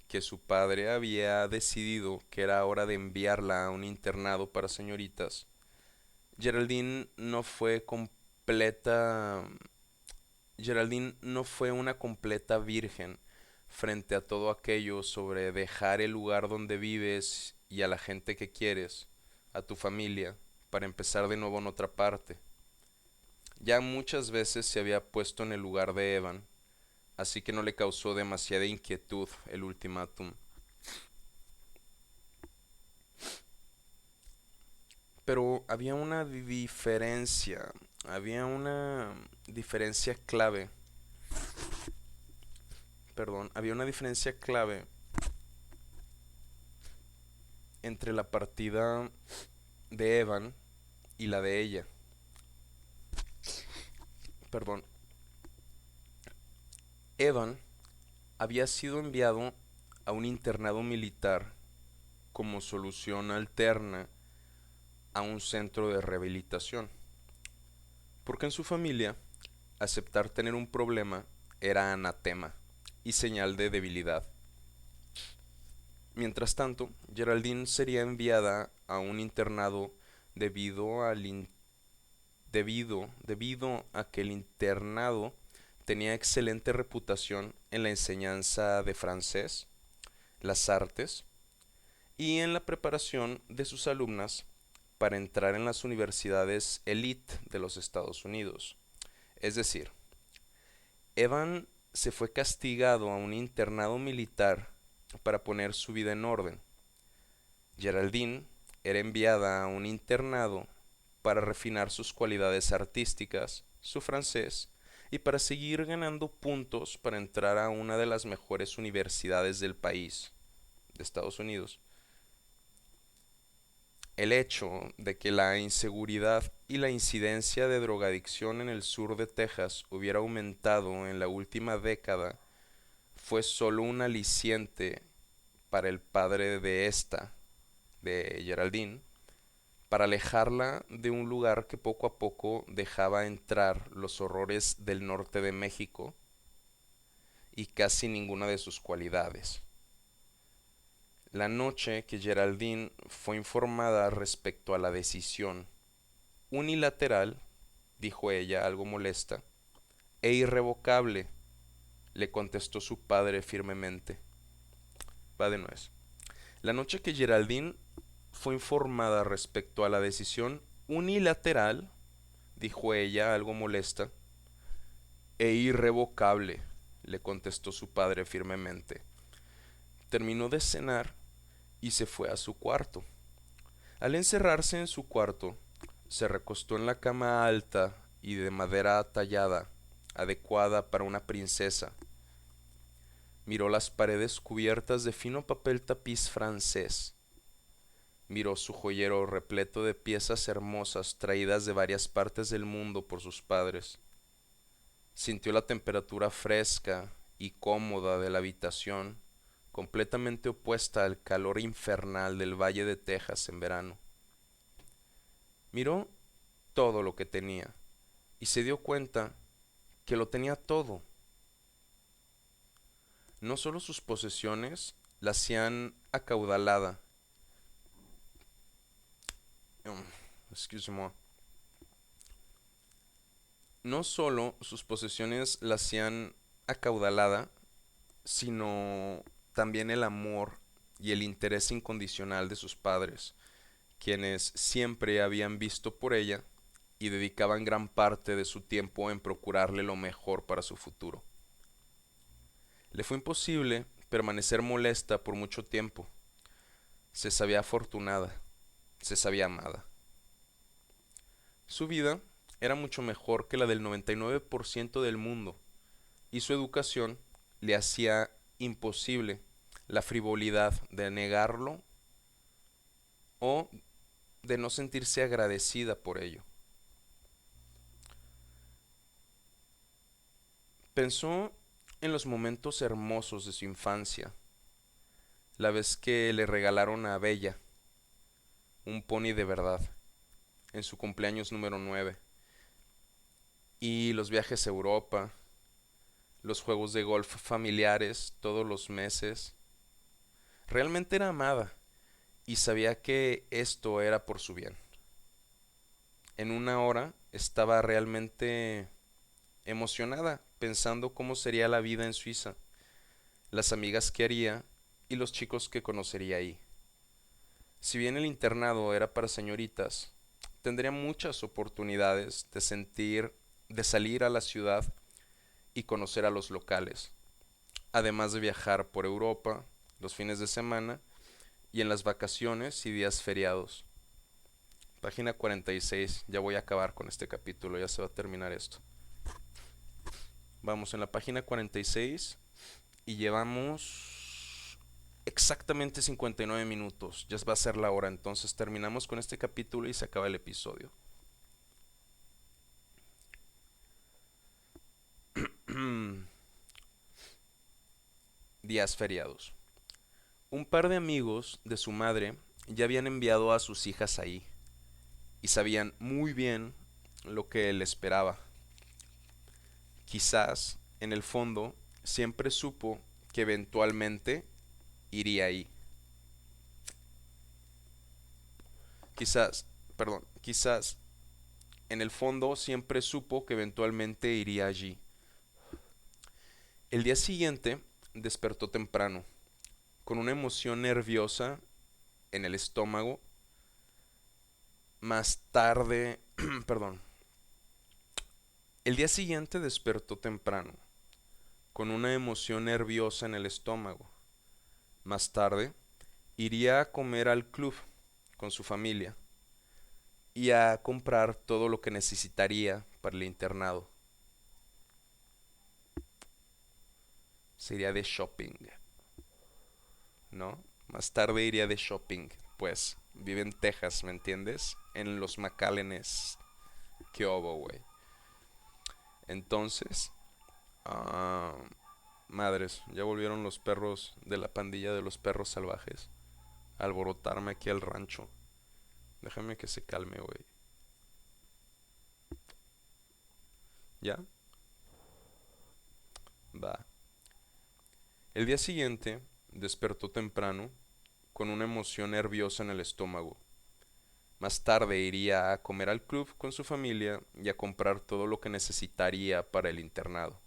que su padre había decidido que era hora de enviarla a un internado para señoritas, Geraldine no fue completa Geraldine no fue una completa virgen frente a todo aquello sobre dejar el lugar donde vives y a la gente que quieres, a tu familia, para empezar de nuevo en otra parte. Ya muchas veces se había puesto en el lugar de Evan, así que no le causó demasiada inquietud el ultimátum. Pero había una diferencia clave, había una diferencia clave entre la partida de Evan y la de ella. Perdón. Evan había sido enviado a un internado militar como solución alterna a un centro de rehabilitación, porque en su familia aceptar tener un problema era anatema y señal de debilidad. Mientras tanto, Geraldine sería enviada a un internado debido a que el internado tenía excelente reputación en la enseñanza de francés, las artes y en la preparación de sus alumnas para entrar en las universidades elite de los Estados Unidos. Es decir, Evan se fue castigado a un internado militar para poner su vida en orden. Geraldine era enviada a un internado para refinar sus cualidades artísticas, su francés, y para seguir ganando puntos para entrar a una de las mejores universidades del país, de Estados Unidos. El hecho de que la inseguridad y la incidencia de drogadicción en el sur de Texas hubiera aumentado en la última década fue solo un aliciente para el padre de esta, de Geraldine, para alejarla de un lugar que poco a poco dejaba entrar los horrores del norte de México y casi ninguna de sus cualidades. La noche que Geraldine fue informada respecto a la decisión unilateral, dijo ella algo molesta, e irrevocable, le contestó su padre firmemente. Va de nuez. La noche que Geraldine fue informada respecto a la decisión unilateral, dijo ella algo molesta, e irrevocable, le contestó su padre firmemente. Terminó de cenar y se fue a su cuarto. Al encerrarse en su cuarto, se recostó en la cama alta y de madera tallada, adecuada para una princesa. Miró las paredes cubiertas de fino papel tapiz francés. Miró su joyero repleto de piezas hermosas traídas de varias partes del mundo por sus padres. Sintió la temperatura fresca y cómoda de la habitación, completamente opuesta al calor infernal del Valle de Texas en verano. Miró todo lo que tenía y se dio cuenta que lo tenía todo. No solo sus posesiones la hacían acaudalada. Excuse-moi. No solo sus posesiones la hacían acaudalada, sino también el amor y el interés incondicional de sus padres, quienes siempre habían visto por ella y dedicaban gran parte de su tiempo en procurarle lo mejor para su futuro. Le fue imposible permanecer molesta por mucho tiempo. Se sabía afortunada, se sabía amada. Su vida era mucho mejor que la del 99% del mundo, y su educación le hacía imposible la frivolidad de negarlo o de no sentirse agradecida por ello. Pensó en los momentos hermosos de su infancia, la vez que le regalaron a Bella un pony de verdad en su cumpleaños número 9, y los viajes a Europa, los juegos de golf familiares todos los meses. Realmente era amada y sabía que esto era por su bien. En una hora estaba realmente emocionada pensando cómo sería la vida en Suiza, las amigas que haría y los chicos que conocería ahí. Si bien el internado era para señoritas, tendría muchas oportunidades de salir a la ciudad y conocer a los locales, además de viajar por Europa los fines de semana y en las vacaciones y días feriados. Página 46, ya voy a acabar con este capítulo, ya se va a terminar esto. Vamos en la página 46 y llevamos exactamente 59 minutos, ya va a ser la hora, entonces terminamos con este capítulo y se acaba el episodio. Días feriados. Un par de amigos de su madre ya habían enviado a sus hijas ahí y sabían muy bien lo que le esperaba. Quizás, en el fondo, siempre supo que eventualmente iría ahí. Quizás, en el fondo siempre supo que eventualmente iría allí. El día siguiente despertó temprano, con una emoción nerviosa en el estómago. Más tarde, perdón, el día siguiente despertó temprano, con una emoción nerviosa en el estómago. Más tarde, iría a comer al club con su familia y a comprar todo lo que necesitaría para el internado. Sería de shopping, ¿no? Más tarde iría de shopping, pues vive en Texas, ¿me entiendes? En los McAllenes. ¿Qué hubo, güey? Entonces, ah, madres, ya volvieron los perros de la pandilla de los perros salvajes a alborotarme aquí al rancho. Déjame que se calme, güey. ¿Ya? Va. El día siguiente despertó temprano con una emoción nerviosa en el estómago. Más tarde iría a comer al club con su familia y a comprar todo lo que necesitaría para el internado.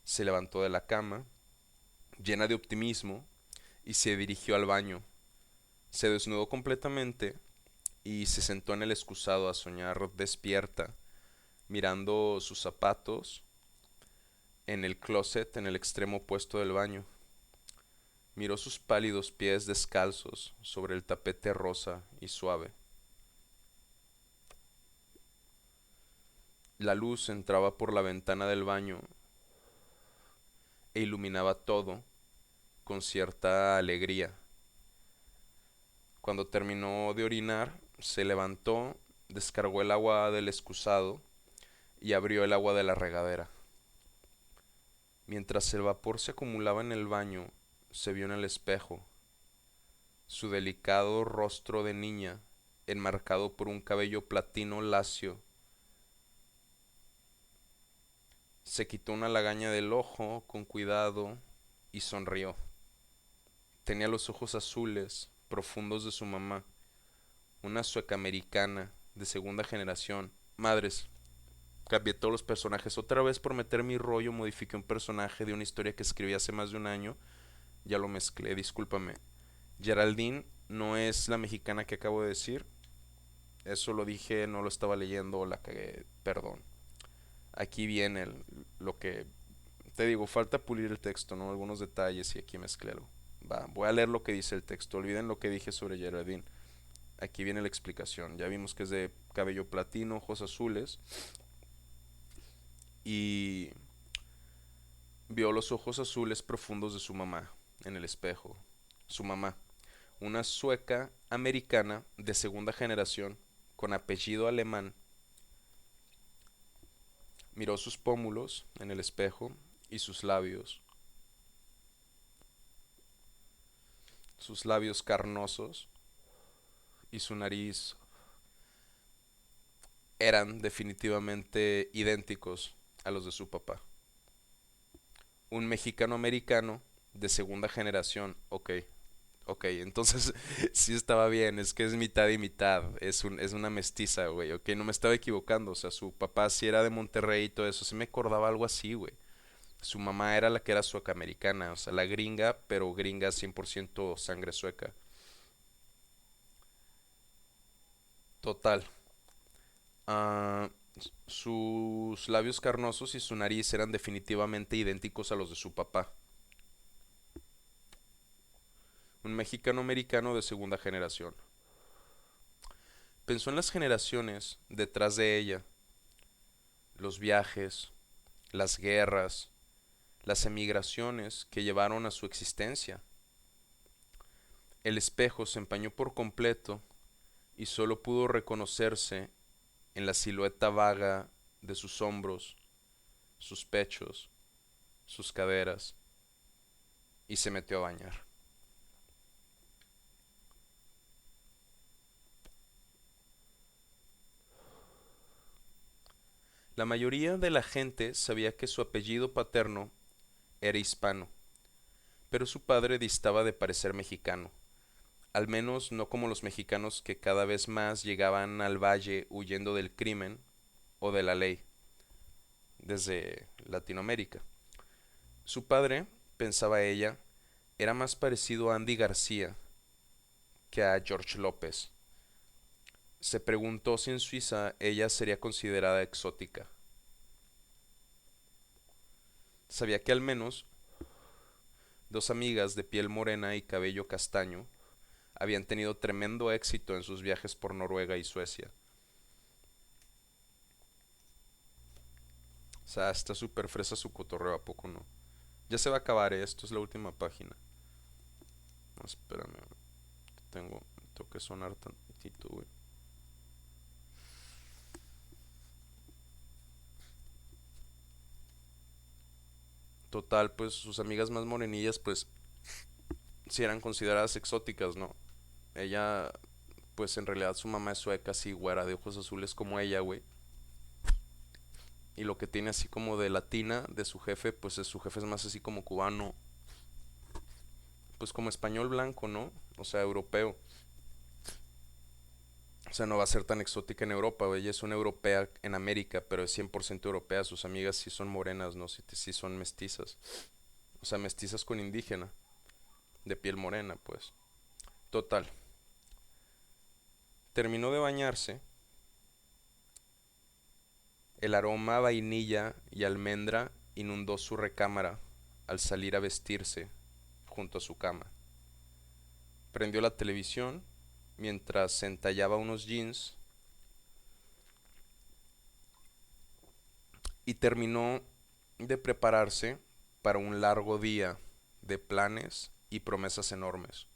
Se levantó de la cama, llena de optimismo, y se dirigió al baño. Se desnudó completamente y se sentó en el excusado a soñar despierta, mirando sus zapatos en el closet en el extremo opuesto del baño. Miró sus pálidos pies descalzos sobre el tapete rosa y suave. La luz entraba por la ventana del baño e iluminaba todo con cierta alegría. Cuando terminó de orinar, se levantó, descargó el agua del excusado y abrió el agua de la regadera. Mientras el vapor se acumulaba en el baño, se vio en el espejo su delicado rostro de niña, enmarcado por un cabello platino lacio. Se quitó una lagaña del ojo con cuidado y sonrió. Tenía los ojos azules, profundos de su mamá, una sueca americana de segunda generación. Madres, cambié todos los personajes. Otra vez por meter mi rollo modifiqué un personaje de una historia que escribí hace más de un año. Ya lo mezclé, discúlpame. Geraldine no es la mexicana que acabo de decir. Eso lo dije, no lo estaba leyendo, la cagué, perdón. Aquí viene lo que... Te digo, falta pulir el texto, ¿no? Algunos detalles y aquí mezclé algo. Va, voy a leer lo que dice el texto. Olviden lo que dije sobre Geraldine. Aquí viene la explicación. Ya vimos que es de cabello platino, ojos azules. Y vio los ojos azules profundos de su mamá en el espejo. Su mamá, una sueca americana de segunda generación, con apellido alemán, miró sus pómulos en el espejo y sus labios carnosos y su nariz eran definitivamente idénticos a los de su papá. Un mexicano americano de segunda generación, ok, ok, entonces sí estaba bien, es que es mitad y mitad, es una mestiza, güey, ok, no me estaba equivocando, o sea, su papá sí era de Monterrey y todo eso, sí me acordaba algo así, güey. Su mamá era la que era sueca americana, o sea, la gringa, pero gringa 100% sangre sueca. Total. Ah, sus labios carnosos y su nariz eran definitivamente idénticos a los de su papá. Un mexicano americano de segunda generación. Pensó en las generaciones detrás de ella, los viajes, las guerras, las emigraciones que llevaron a su existencia. El espejo se empañó por completo y solo pudo reconocerse en la silueta vaga de sus hombros, sus pechos, sus caderas, y se metió a bañar. La mayoría de la gente sabía que su apellido paterno era hispano, pero su padre distaba de parecer mexicano, al menos no como los mexicanos que cada vez más llegaban al valle huyendo del crimen o de la ley desde Latinoamérica. Su padre, pensaba ella, era más parecido a Andy García que a George López. Se preguntó si en Suiza ella sería considerada exótica. Sabía que al menos dos amigas de piel morena y cabello castaño habían tenido tremendo éxito en sus viajes por Noruega y Suecia. O sea, está súper fresa su cotorreo, ¿a poco no? Ya se va a acabar, esto es la última página. No, espérame, tengo que sonar tantito, güey. Total, pues sus amigas más morenillas, pues sí eran consideradas exóticas, ¿no? Ella, pues en realidad su mamá es sueca, así güera, de ojos azules como ella, güey. Y lo que tiene así como de latina de su jefe, pues su jefe es más así como cubano, pues como español blanco, ¿no? O sea, europeo. O sea, no va a ser tan exótica en Europa, güey. Ella es una europea en América, pero es 100% europea. Sus amigas sí son morenas, ¿no? Sí, sí son mestizas. O sea, mestizas con indígena, de piel morena, pues. Total. Terminó de bañarse. El aroma a vainilla y almendra inundó su recámara al salir a vestirse junto a su cama. Prendió la televisión mientras se entallaba unos jeans y terminó de prepararse para un largo día de planes y promesas enormes.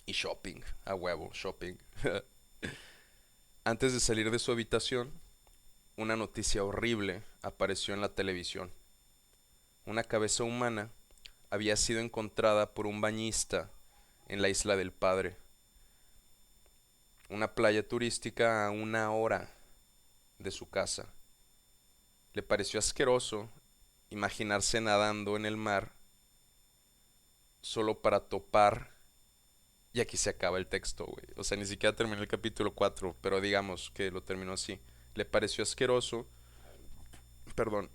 Y shopping, a huevo, shopping. Antes de salir de su habitación, una noticia horrible apareció en la televisión. Una cabeza humana había sido encontrada por un bañista en la Isla del Padre, una playa turística a 1 hora de su casa. Le pareció asqueroso imaginarse nadando en el mar solo para topar. Y aquí se acaba el texto, güey. O sea, ni siquiera terminó el capítulo 4, pero digamos que lo terminó así. Le pareció asqueroso,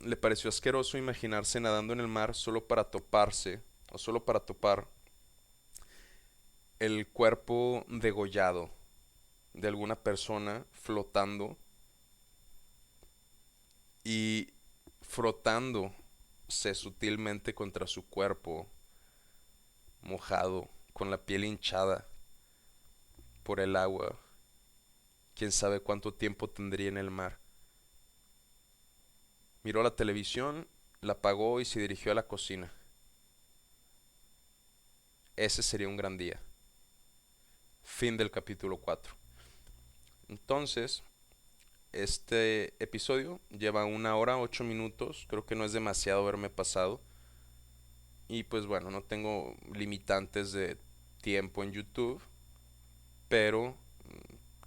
le pareció asqueroso imaginarse nadando en el mar solo para toparse, o solo para topar el cuerpo degollado de alguna persona flotando y frotándose sutilmente contra su cuerpo mojado, con la piel hinchada por el agua. Quién sabe cuánto tiempo tendría en el mar. Miró la televisión, la apagó y se dirigió a la cocina. Ese sería un gran día. Fin del capítulo 4. Entonces, este episodio lleva 1 hora, 8 minutos. Creo que no es demasiado haberme pasado. Y pues bueno, no tengo limitantes de tiempo en YouTube. Pero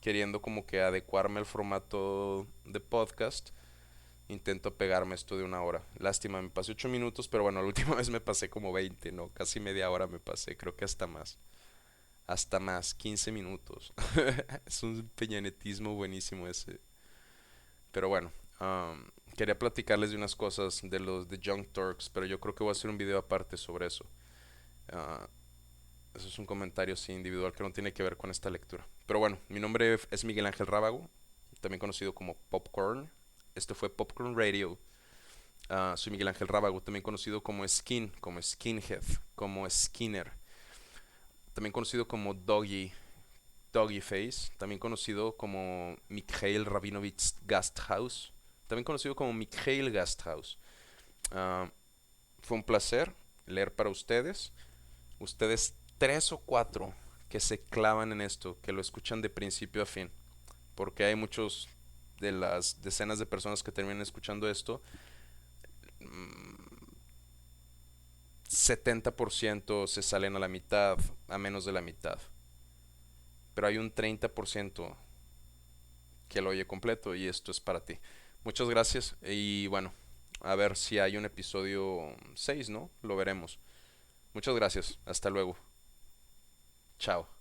queriendo como que adecuarme al formato de podcast, intento pegarme esto de 1 hora. Lástima, me pasé 8 minutos, pero bueno, la última vez me pasé como 20, ¿no? Casi media hora me pasé, creo que hasta más. Hasta más, 15 minutos. Es un peñanetismo buenísimo ese. Pero bueno, quería platicarles de unas cosas de los de Young Turks, pero yo creo que voy a hacer un video aparte sobre eso. Ah, Eso es un comentario así individual que no tiene que ver con esta lectura. Pero bueno, mi nombre es Miguel Ángel Rábago, también conocido como Popcorn. Esto fue Popcorn Radio. Soy Miguel Ángel Rábago, también conocido como Skin, como Skinhead, como Skinner. También conocido como Doggy Face. También conocido como Mikhail Rabinovich Gasthaus. También conocido como Mikhail Gasthaus. Ah, Fue un placer leer para ustedes. Ustedes 3 o 4 que se clavan en esto, que lo escuchan de principio a fin. Porque hay muchos de las decenas de personas que terminan escuchando esto, 70% se salen a la mitad, a menos de la mitad. Pero hay un 30% que lo oye completo y esto es para ti. Muchas gracias y bueno, a ver si hay un episodio 6, ¿no? Lo veremos. Muchas gracias. Hasta luego. Chao.